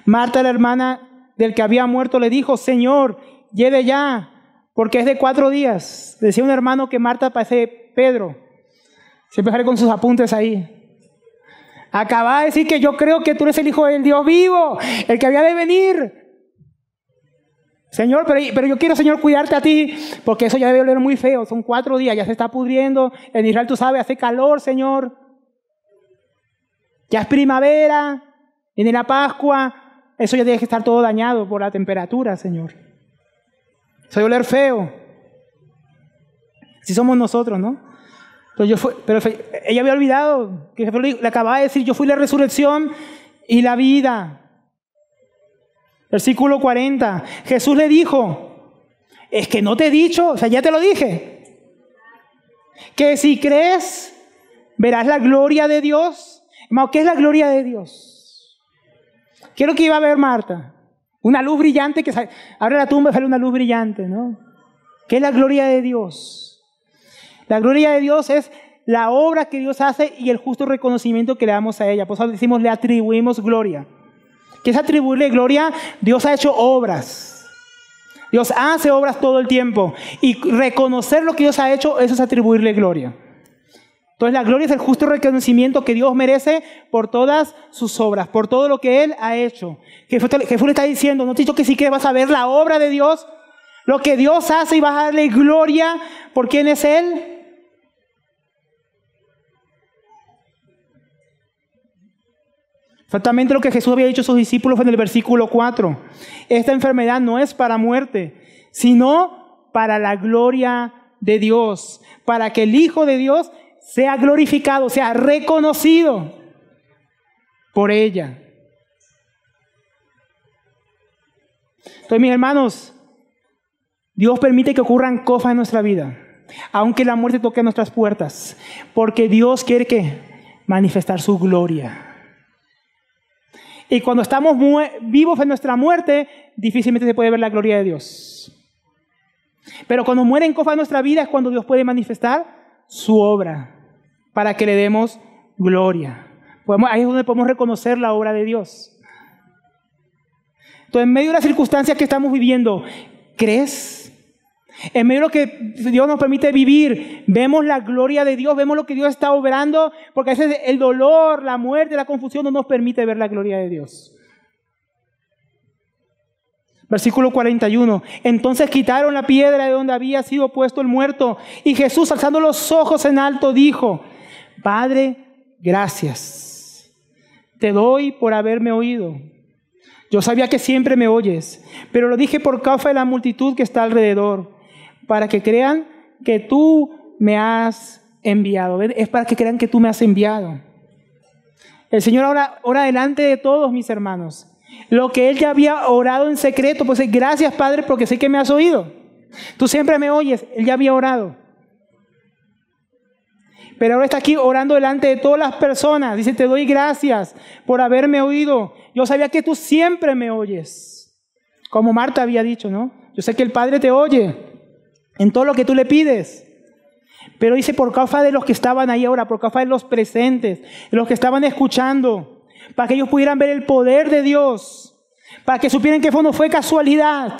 Marta, la hermana del que había muerto, le dijo: Señor, lleve ya, porque es de 4 días. Decía un hermano que Marta parece Pedro. Siempre sale con sus apuntes ahí. Acaba de decir que yo creo que tú eres el Hijo del Dios vivo, el que había de venir. Señor, pero yo quiero, Señor, cuidarte a ti, porque eso ya debe oler muy feo. Son 4 días, ya se está pudriendo. En Israel, tú sabes, hace calor, Señor. Ya es primavera, viene la Pascua. Eso ya tiene que estar todo dañado por la temperatura, Señor. Eso debe oler feo. Así somos nosotros, ¿no? Pero ella había olvidado que le acababa de decir: yo fui la resurrección y la vida. Versículo 40. Jesús le dijo: es que no te he dicho, o sea, ya te lo dije, que si crees verás la gloria de Dios. Hermano, ¿qué es la gloria de Dios? ¿Qué es lo que iba a ver Marta? Una luz brillante que abre la tumba y sale una luz brillante, ¿no? ¿Qué es la gloria de Dios? La gloria de Dios es la obra que Dios hace y el justo reconocimiento que le damos a ella. Por eso decimos, le atribuimos gloria. ¿Qué es atribuirle gloria? Dios ha hecho obras. Dios hace obras todo el tiempo. Y reconocer lo que Dios ha hecho, eso es atribuirle gloria. Entonces la gloria es el justo reconocimiento que Dios merece por todas sus obras, por todo lo que Él ha hecho. Jesús le está diciendo: no te he dicho que sí que vas a ver la obra de Dios, lo que Dios hace, y vas a darle gloria por quién es Él. Exactamente lo que Jesús había dicho a sus discípulos en el versículo 4. Esta enfermedad no es para muerte, sino para la gloria de Dios, para que el Hijo de Dios sea glorificado, sea reconocido por ella. Entonces, mis hermanos, Dios permite que ocurran cosas en nuestra vida, aunque la muerte toque nuestras puertas, porque Dios quiere manifestar su gloria. Y cuando estamos vivos en nuestra muerte, difícilmente se puede ver la gloria de Dios. Pero cuando muere en cofa de nuestra vida es cuando Dios puede manifestar su obra para que le demos gloria. Ahí es donde podemos reconocer la obra de Dios. Entonces, en medio de las circunstancias que estamos viviendo, ¿crees? En medio de lo que Dios nos permite vivir, vemos la gloria de Dios, vemos lo que Dios está obrando, porque a veces el dolor, la muerte, la confusión no nos permite ver la gloria de Dios. Versículo 41. Entonces quitaron la piedra de donde había sido puesto el muerto, y Jesús, alzando los ojos en alto, dijo: Padre, gracias te doy por haberme oído. Yo sabía que siempre me oyes, pero lo dije por causa de la multitud que está alrededor, para que crean que tú me has enviado. Es para que crean que tú me has enviado. El Señor ora delante de todos, mis hermanos. Lo que Él ya había orado en secreto, pues gracias, Padre, porque sé que me has oído. Tú siempre me oyes. Él ya había orado. Pero ahora está aquí orando delante de todas las personas. Dice: te doy gracias por haberme oído. Yo sabía que tú siempre me oyes. Como Marta había dicho, ¿no? Yo sé que el Padre te oye en todo lo que tú le pides. Pero dice, por causa de los que estaban ahí ahora, por causa de los presentes, de los que estaban escuchando, para que ellos pudieran ver el poder de Dios, para que supieran que no fue casualidad.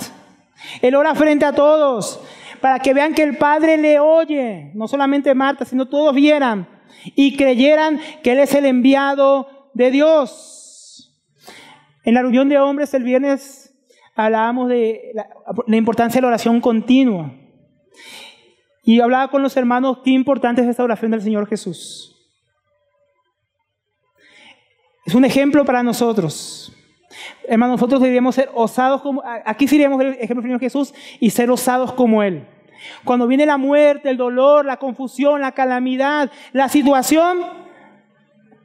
Él ora frente a todos, para que vean que el Padre le oye, no solamente Marta, sino todos vieran y creyeran que Él es el enviado de Dios. En la reunión de hombres el viernes hablábamos de la importancia de la oración continua. Y hablaba con los hermanos qué importante es esta oración del Señor Jesús. Es un ejemplo para nosotros. Hermanos, nosotros deberíamos ser osados como... Aquí seríamos ver el ejemplo del Señor Jesús y ser osados como Él. Cuando viene la muerte, el dolor, la confusión, la calamidad, la situación,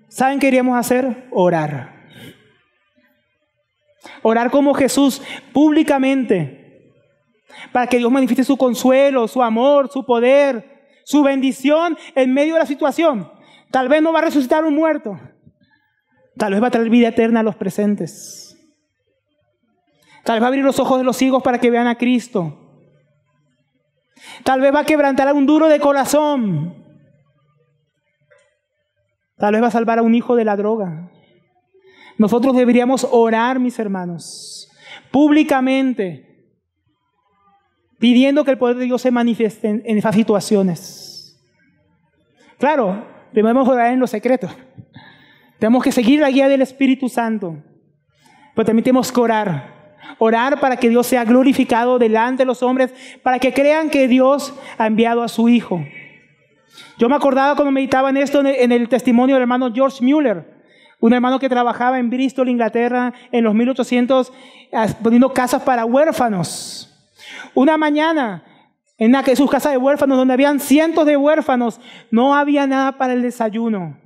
¿saben qué deberíamos hacer? Orar. Orar como Jesús, públicamente, para que Dios manifieste su consuelo, su amor, su poder, su bendición en medio de la situación. Tal vez no va a resucitar un muerto. Tal vez va a traer vida eterna a los presentes. Tal vez va a abrir los ojos de los ciegos para que vean a Cristo. Tal vez va a quebrantar a un duro de corazón. Tal vez va a salvar a un hijo de la droga. Nosotros deberíamos orar, mis hermanos, públicamente, pidiendo que el poder de Dios se manifieste en esas situaciones. Claro, debemos orar en lo secreto. Tenemos que seguir la guía del Espíritu Santo. Pero también tenemos que orar. Orar para que Dios sea glorificado delante de los hombres, para que crean que Dios ha enviado a su Hijo. Yo me acordaba cuando meditaba en esto, en el testimonio del hermano George Mueller, un hermano que trabajaba en Bristol, Inglaterra, en los 1800, poniendo casas para huérfanos. Una mañana, en una de sus casas de huérfanos, donde habían cientos de huérfanos, no había nada para el desayuno.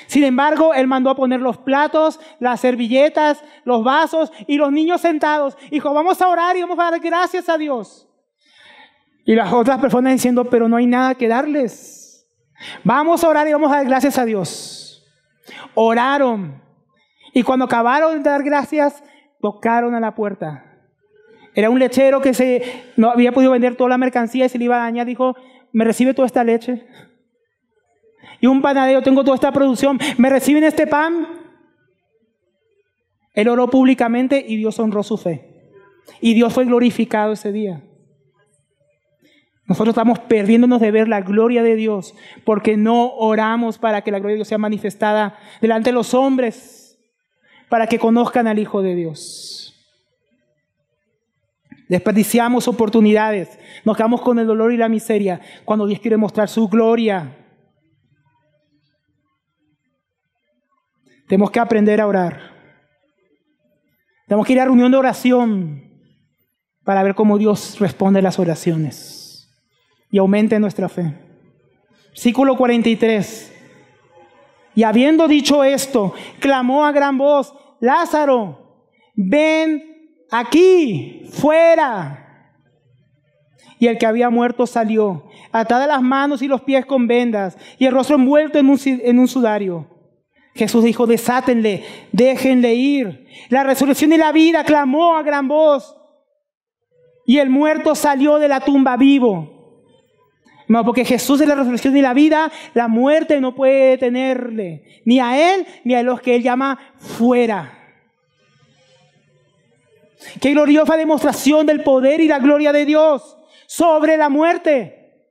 Sin embargo, él mandó a poner los platos, las servilletas, los vasos y los niños sentados. Dijo: vamos a orar y vamos a dar gracias a Dios. Y las otras personas diciendo: pero no hay nada que darles. Vamos a orar y vamos a dar gracias a Dios. Oraron. Y cuando acabaron de dar gracias, tocaron a la puerta. Era un lechero que no había podido vender toda la mercancía y se le iba a dañar. Dijo: ¿me recibe toda esta leche? Y un panadero: tengo toda esta producción, ¿me reciben este pan? Él oró públicamente y Dios honró su fe. Y Dios fue glorificado ese día. Nosotros estamos perdiéndonos de ver la gloria de Dios porque no oramos para que la gloria de Dios sea manifestada delante de los hombres, para que conozcan al Hijo de Dios. Desperdiciamos oportunidades, nos quedamos con el dolor y la miseria cuando Dios quiere mostrar su gloria. Tenemos que aprender a orar. Tenemos que ir a reunión de oración para ver cómo Dios responde a las oraciones y aumente nuestra fe. Versículo 43. Y habiendo dicho esto, clamó a gran voz: Lázaro, ven aquí, fuera. Y el que había muerto salió, atadas las manos y los pies con vendas, y el rostro envuelto en un sudario. Jesús dijo, desátenle, déjenle ir. La resurrección y la vida clamó a gran voz. Y el muerto salió de la tumba vivo. No, porque Jesús es la resurrección y la vida, la muerte no puede detenerle, ni a Él, ni a los que Él llama fuera. Qué gloriosa demostración del poder y la gloria de Dios sobre la muerte.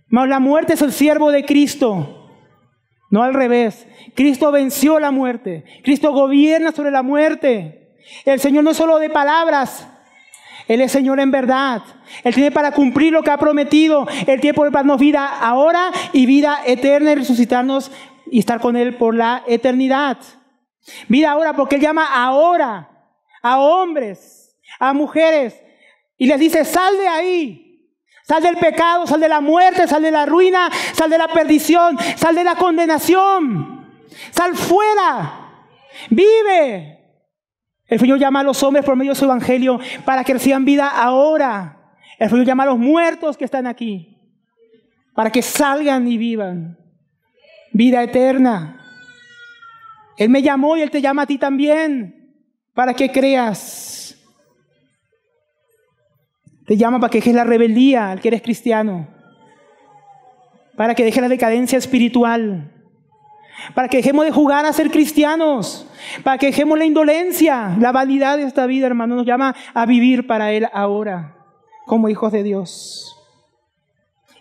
No, la muerte es el siervo de Cristo, no al revés. Cristo venció la muerte. Cristo gobierna sobre la muerte. El Señor no es solo de palabras, Él es Señor en verdad. Él tiene para cumplir lo que ha prometido. Él tiene para darnos vida ahora y vida eterna y resucitarnos y estar con Él por la eternidad. Vida ahora porque Él llama ahora a hombres, a mujeres y les dice, sal de ahí, sal del pecado, sal de la muerte, sal de la ruina, sal de la perdición, sal de la condenación, sal fuera, vive. El Señor llama a los hombres por medio de su evangelio para que reciban vida ahora. El Señor llama a los muertos que están aquí para que salgan y vivan vida eterna. Él me llamó y Él te llama a ti también para que creas. Te llama para que dejes la rebeldía al que eres cristiano, para que dejes la decadencia espiritual, para que dejemos de jugar a ser cristianos, para que dejemos la indolencia, la vanidad de esta vida, hermano. Nos llama a vivir para Él ahora, como hijos de Dios.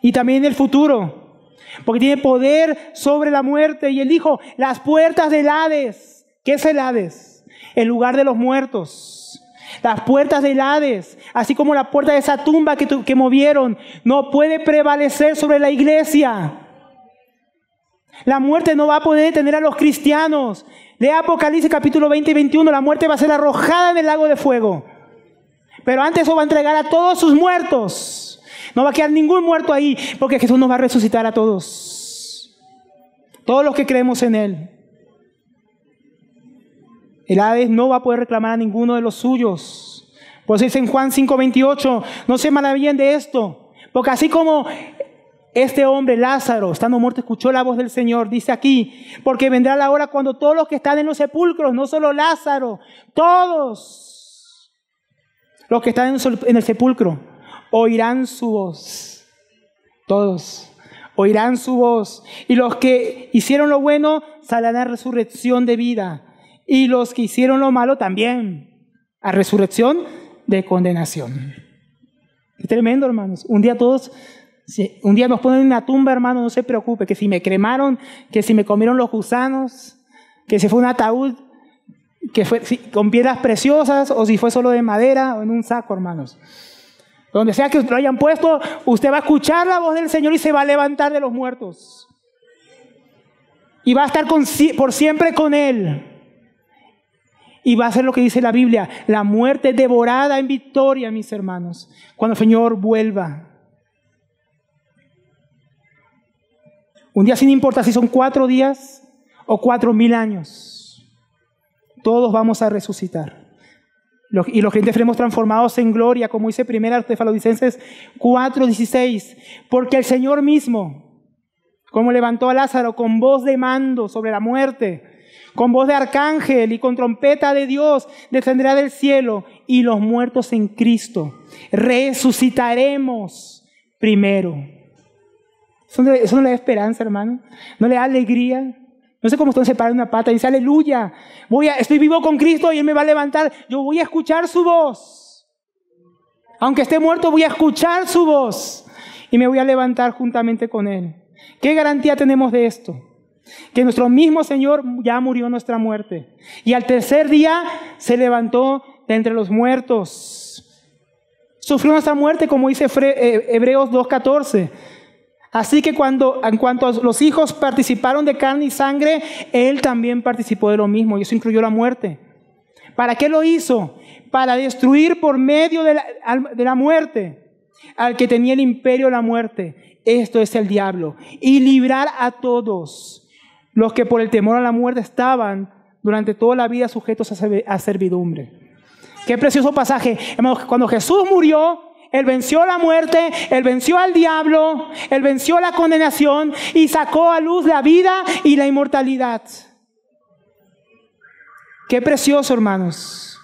Y también en el futuro, porque tiene poder sobre la muerte. Y Él dijo, las puertas del Hades. ¿Qué es el Hades? El lugar de los muertos. Las puertas del Hades, así como la puerta de esa tumba que movieron, no puede prevalecer sobre la iglesia. La muerte no va a poder detener a los cristianos. Lea Apocalipsis capítulo 20 y 21. La muerte va a ser arrojada en el lago de fuego. Pero antes eso va a entregar a todos sus muertos. No va a quedar ningún muerto ahí, porque Jesús nos va a resucitar a todos. Todos los que creemos en Él. El Hades no va a poder reclamar a ninguno de los suyos. Por eso dice en Juan 5:28, no se maravillen de esto, porque así como este hombre Lázaro, estando muerto, escuchó la voz del Señor, dice aquí, porque vendrá la hora cuando todos los que están en los sepulcros, no solo Lázaro, todos los que están en el sepulcro, oirán su voz. Todos oirán su voz. Y los que hicieron lo bueno saldrán a resurrección de vida. Y los que hicieron lo malo también a resurrección de condenación. Qué tremendo, hermanos. Un día nos ponen en una tumba, hermano, no se preocupe, que si me cremaron, que si me comieron los gusanos, que si fue un ataúd, que fue con piedras preciosas, o si fue solo de madera o en un saco, hermanos. Donde sea que lo hayan puesto, usted va a escuchar la voz del Señor y se va a levantar de los muertos. Y va a estar por siempre con Él. Y va a ser lo que dice la Biblia, la muerte devorada en victoria, mis hermanos, cuando el Señor vuelva. Un día, sin importar si son 4 días o 4,000 años, todos vamos a resucitar. Y los creyentes seremos transformados en gloria, como dice 1 Tesalonicenses 4:16, porque el Señor mismo, como levantó a Lázaro con voz de mando sobre la muerte, con voz de arcángel y con trompeta de Dios, descenderá del cielo, y los muertos en Cristo resucitaremos primero. Eso no le da esperanza, hermano. No le da alegría. No sé cómo usted se para en una pata y dice, aleluya, estoy vivo con Cristo y Él me va a levantar. Yo voy a escuchar su voz. Aunque esté muerto, voy a escuchar su voz y me voy a levantar juntamente con Él. ¿Qué garantía tenemos de esto? Que nuestro mismo Señor ya murió nuestra muerte. Y al tercer día se levantó de entre los muertos. Sufrió nuestra muerte, como dice Hebreos 2:14. Así que en cuanto los hijos participaron de carne y sangre, Él también participó de lo mismo. Y eso incluyó la muerte. ¿Para qué lo hizo? Para destruir por medio de la muerte al que tenía el imperio de la muerte. Esto es el diablo. Y librar a todos los que por el temor a la muerte estaban durante toda la vida sujetos a servidumbre. Qué precioso pasaje. Hermanos, cuando Jesús murió, Él venció la muerte, Él venció al diablo, Él venció la condenación y sacó a luz la vida y la inmortalidad. Qué precioso, hermanos.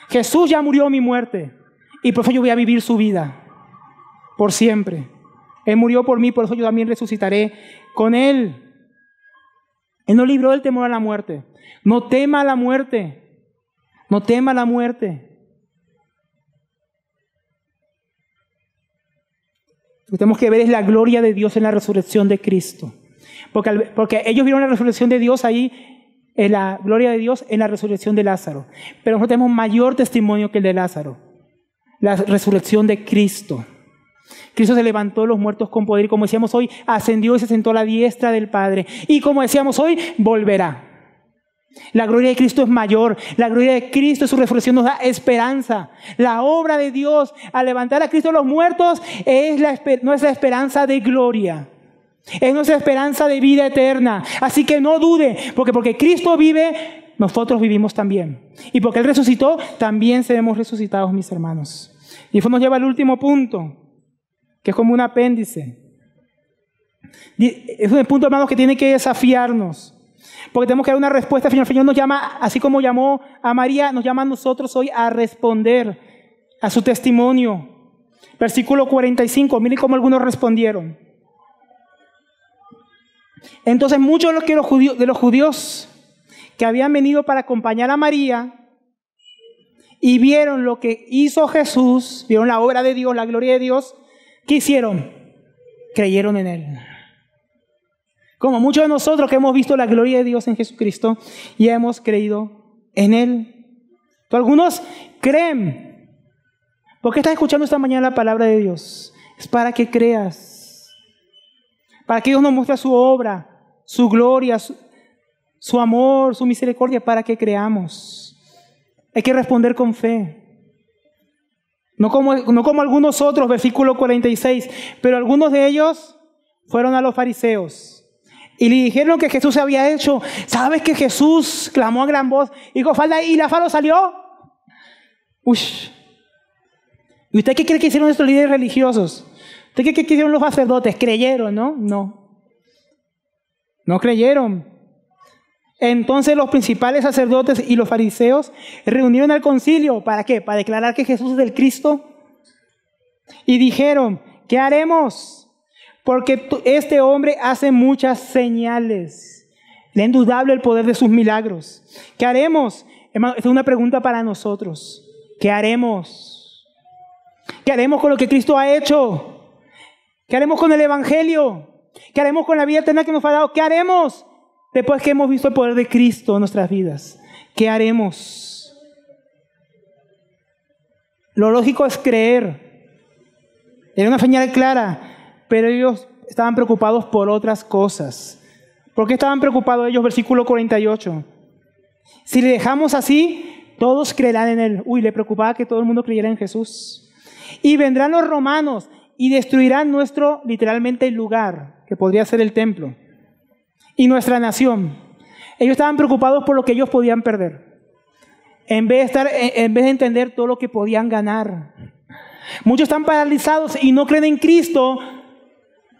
Jesús ya murió mi muerte y por eso yo voy a vivir su vida por siempre. Él murió por mí, por eso yo también resucitaré con Él. Él nos libró del temor a la muerte. No tema la muerte. No tema la muerte. Lo que tenemos que ver es la gloria de Dios en la resurrección de Cristo. Porque ellos vieron la resurrección de Dios ahí, en la gloria de Dios en la resurrección de Lázaro. Pero nosotros tenemos mayor testimonio que el de Lázaro. La resurrección de Cristo. Cristo se levantó de los muertos con poder y, como decíamos hoy, ascendió y se sentó a la diestra del Padre. Y como decíamos hoy, volverá. La gloria de Cristo es mayor. La gloria de Cristo, su resurrección nos da esperanza. La obra de Dios al levantar a Cristo de los muertos es nuestra esperanza de gloria. Es nuestra esperanza de vida eterna. Así que no dude, porque Cristo vive, nosotros vivimos también. Y porque Él resucitó, también seremos resucitados, mis hermanos. Y eso nos lleva al último punto, que es como un apéndice. Es un punto, hermanos, que tiene que desafiarnos. Porque tenemos que dar una respuesta. El Señor nos llama, así como llamó a María, nos llama a nosotros hoy a responder a su testimonio. Versículo 45, miren cómo algunos respondieron. Entonces muchos de los judíos que habían venido para acompañar a María y vieron lo que hizo Jesús, vieron la obra de Dios, la gloria de Dios, ¿qué hicieron? Creyeron en Él. Como muchos de nosotros que hemos visto la gloria de Dios en Jesucristo y hemos creído en Él. Pero algunos creen. ¿Por qué estás escuchando esta mañana la palabra de Dios? Es para que creas. Para que Dios nos muestre su obra, su gloria, su amor, su misericordia, para que creamos. Hay que responder con fe. No como algunos otros, versículo 46, pero algunos de ellos fueron a los fariseos y le dijeron que Jesús se había hecho. ¿Sabes que Jesús clamó a gran voz? Dijo, falda, ¿y Lázaro salió? Uy. ¿Y usted qué cree que hicieron estos líderes religiosos? ¿Usted qué cree que hicieron los sacerdotes? ¿Creyeron, no? No creyeron. Entonces los principales sacerdotes y los fariseos reunieron al concilio. ¿Para qué? Para declarar que Jesús es el Cristo. Y dijeron, ¿qué haremos? Porque este hombre hace muchas señales. Es indudable el poder de sus milagros. ¿Qué haremos? Hermano, esta es una pregunta para nosotros. ¿Qué haremos? ¿Qué haremos con lo que Cristo ha hecho? ¿Qué haremos con el Evangelio? ¿Qué haremos con la vida eterna que nos ha dado? ¿Qué haremos después que hemos visto el poder de Cristo en nuestras vidas? ¿Qué haremos? Lo lógico es creer. Era una señal clara. Pero ellos estaban preocupados por otras cosas. ¿Por qué estaban preocupados ellos? Versículo 48. Si le dejamos así, todos creerán en Él. Le preocupaba que todo el mundo creyera en Jesús. Y vendrán los romanos y destruirán literalmente el lugar, que podría ser el templo, y nuestra nación. Ellos estaban preocupados por lo que ellos podían perder, en vez de entender todo lo que podían ganar. Muchos están paralizados y no creen en Cristo,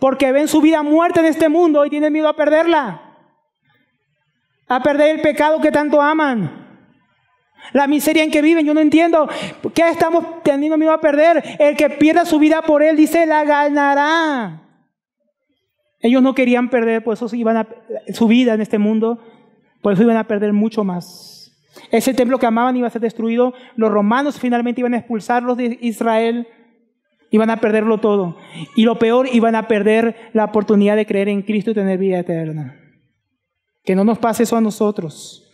porque ven su vida muerta en este mundo y tienen miedo a perderla. A perder el pecado que tanto aman. La miseria en que viven. Yo no entiendo. ¿Qué estamos teniendo miedo a perder? El que pierda su vida por Él, dice, la ganará. Ellos no querían perder, por eso su vida en este mundo, por eso iban a perder mucho más. Ese templo que amaban iba a ser destruido. Los romanos finalmente iban a expulsarlos de Israel. Iban a perderlo todo. Y lo peor, iban a perder la oportunidad de creer en Cristo y tener vida eterna. Que no nos pase eso a nosotros.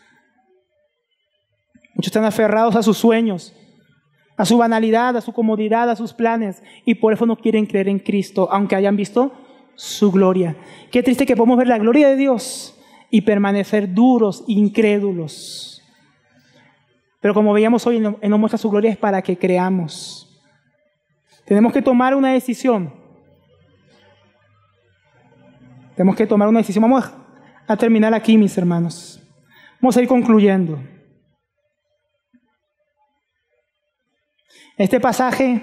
Muchos están aferrados a sus sueños, a su banalidad, a su comodidad, a sus planes. Y por eso no quieren creer en Cristo, aunque hayan visto su gloria. Qué triste que podemos ver la gloria de Dios y permanecer duros, incrédulos. Pero como veíamos hoy, Él nos muestra su gloria es para que creamos. Tenemos que tomar una decisión. Tenemos que tomar una decisión. Vamos a terminar aquí, mis hermanos. Vamos a ir concluyendo. Este pasaje,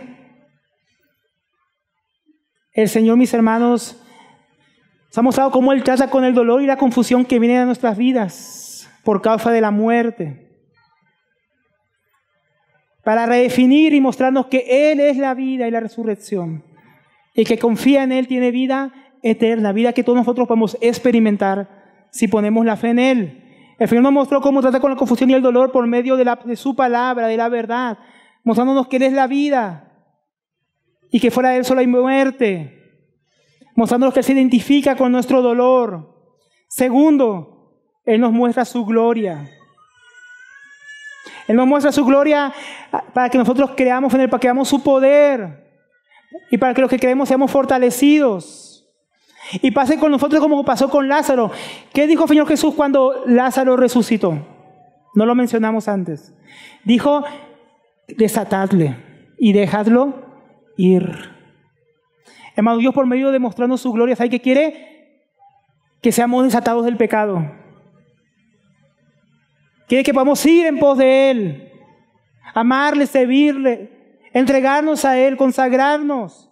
el Señor, mis hermanos, nos ha mostrado cómo Él trata con el dolor y la confusión que vienen a nuestras vidas por causa de la muerte. para redefinir y mostrarnos que Él es la vida y la resurrección. Y que confía en Él tiene vida eterna, vida que todos nosotros podemos experimentar si ponemos la fe en Él. El Señor nos mostró cómo trata con la confusión y el dolor por medio de su palabra, de la verdad, mostrándonos que Él es la vida y que fuera de Él solo hay muerte, mostrándonos que Él se identifica con nuestro dolor. Segundo, Él nos muestra su gloria. Él nos muestra su gloria para que nosotros creamos en Él, para que veamos su poder y para que los que creemos seamos fortalecidos. Y pase con nosotros como pasó con Lázaro. ¿Qué dijo el Señor Jesús cuando Lázaro resucitó? No lo mencionamos antes. Dijo, desatadle y dejadlo ir. Hermano, Dios por medio de mostrarnos su gloria, ¿sabe qué quiere? Que seamos desatados del pecado. Quiere que podamos ir en pos de Él, amarle, servirle, entregarnos a Él, consagrarnos.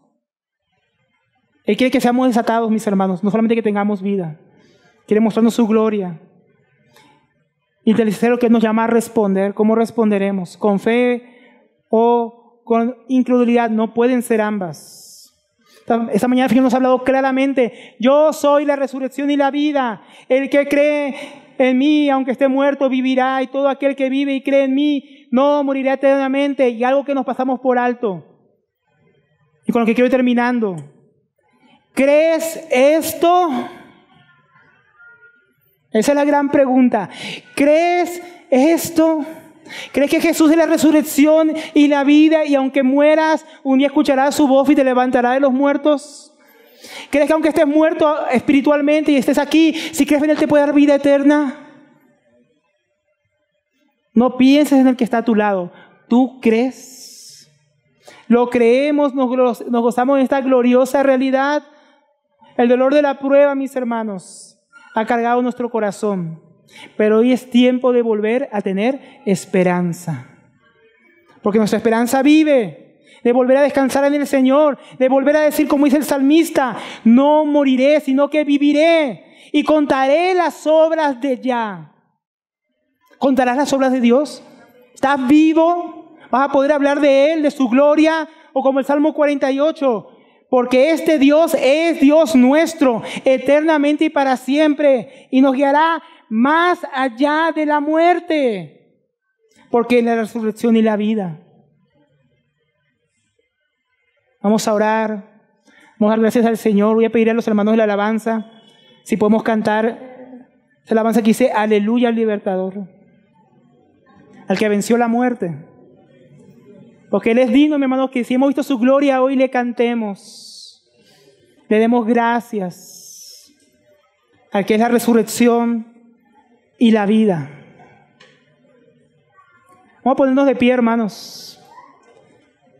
Él quiere que seamos desatados, mis hermanos, no solamente que tengamos vida. Quiere mostrarnos su gloria. Y tercero, que nos llama a responder. ¿Cómo responderemos? ¿Con fe o con incredulidad? No pueden ser ambas. Esta mañana el Señor nos ha hablado claramente. Yo soy la resurrección y la vida. El que cree en mí, aunque esté muerto, vivirá. Y todo aquel que vive y cree en mí, no morirá eternamente. Y algo que nos pasamos por alto. Y con lo que quiero ir terminando. ¿Crees esto? Esa es la gran pregunta. ¿Crees esto? ¿Crees que Jesús es la resurrección y la vida y aunque mueras, un día escucharás su voz y te levantará de los muertos? ¿Crees que aunque estés muerto espiritualmente y estés aquí, si crees en Él te puede dar vida eterna? No pienses en el que está a tu lado. ¿Tú crees? ¿Lo creemos? ¿Nos gozamos de esta gloriosa realidad? El dolor de la prueba, mis hermanos, ha cargado nuestro corazón. Pero hoy es tiempo de volver a tener esperanza. Porque nuestra esperanza vive. De volver a descansar en el Señor. De volver a decir, como dice el salmista, no moriré, sino que viviré. Y contaré las obras de Yah. ¿Contarás las obras de Dios? ¿Estás vivo? ¿Vas a poder hablar de Él, de su gloria? O como el Salmo 48... Porque este Dios es Dios nuestro, eternamente y para siempre, y nos guiará más allá de la muerte, porque es la resurrección y la vida. Vamos a orar, vamos a dar gracias al Señor. Voy a pedir a los hermanos de la alabanza, si podemos cantar esa alabanza que dice, aleluya al libertador, al que venció la muerte. Porque Él es digno, mi hermano, que si hemos visto su gloria, hoy le cantemos. Le demos gracias al que es la resurrección y la vida. Vamos a ponernos de pie, hermanos.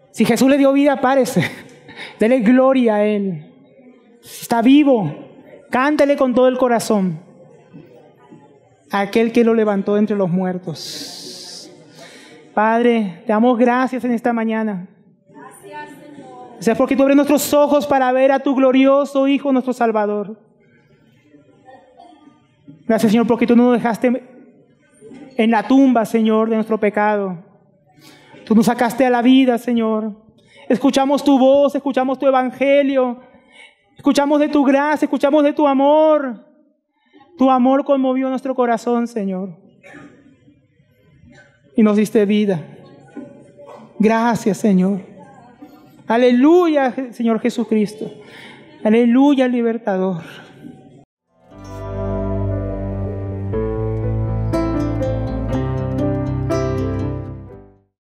Si Jesús le dio vida, párese. Dele gloria a Él. Está vivo. Cántele con todo el corazón a aquel que lo levantó entre los muertos. Padre, te damos gracias en esta mañana. Gracias, Señor. Gracias porque tú abres nuestros ojos para ver a tu glorioso Hijo, nuestro Salvador. Gracias, Señor, porque tú no nos dejaste en la tumba, Señor, de nuestro pecado. Tú nos sacaste a la vida, Señor. Escuchamos tu voz, escuchamos tu evangelio. Escuchamos de tu gracia, escuchamos de tu amor. Tu amor conmovió nuestro corazón, Señor. Y nos diste vida. Gracias, Señor. Aleluya, Señor Jesucristo. Aleluya, libertador.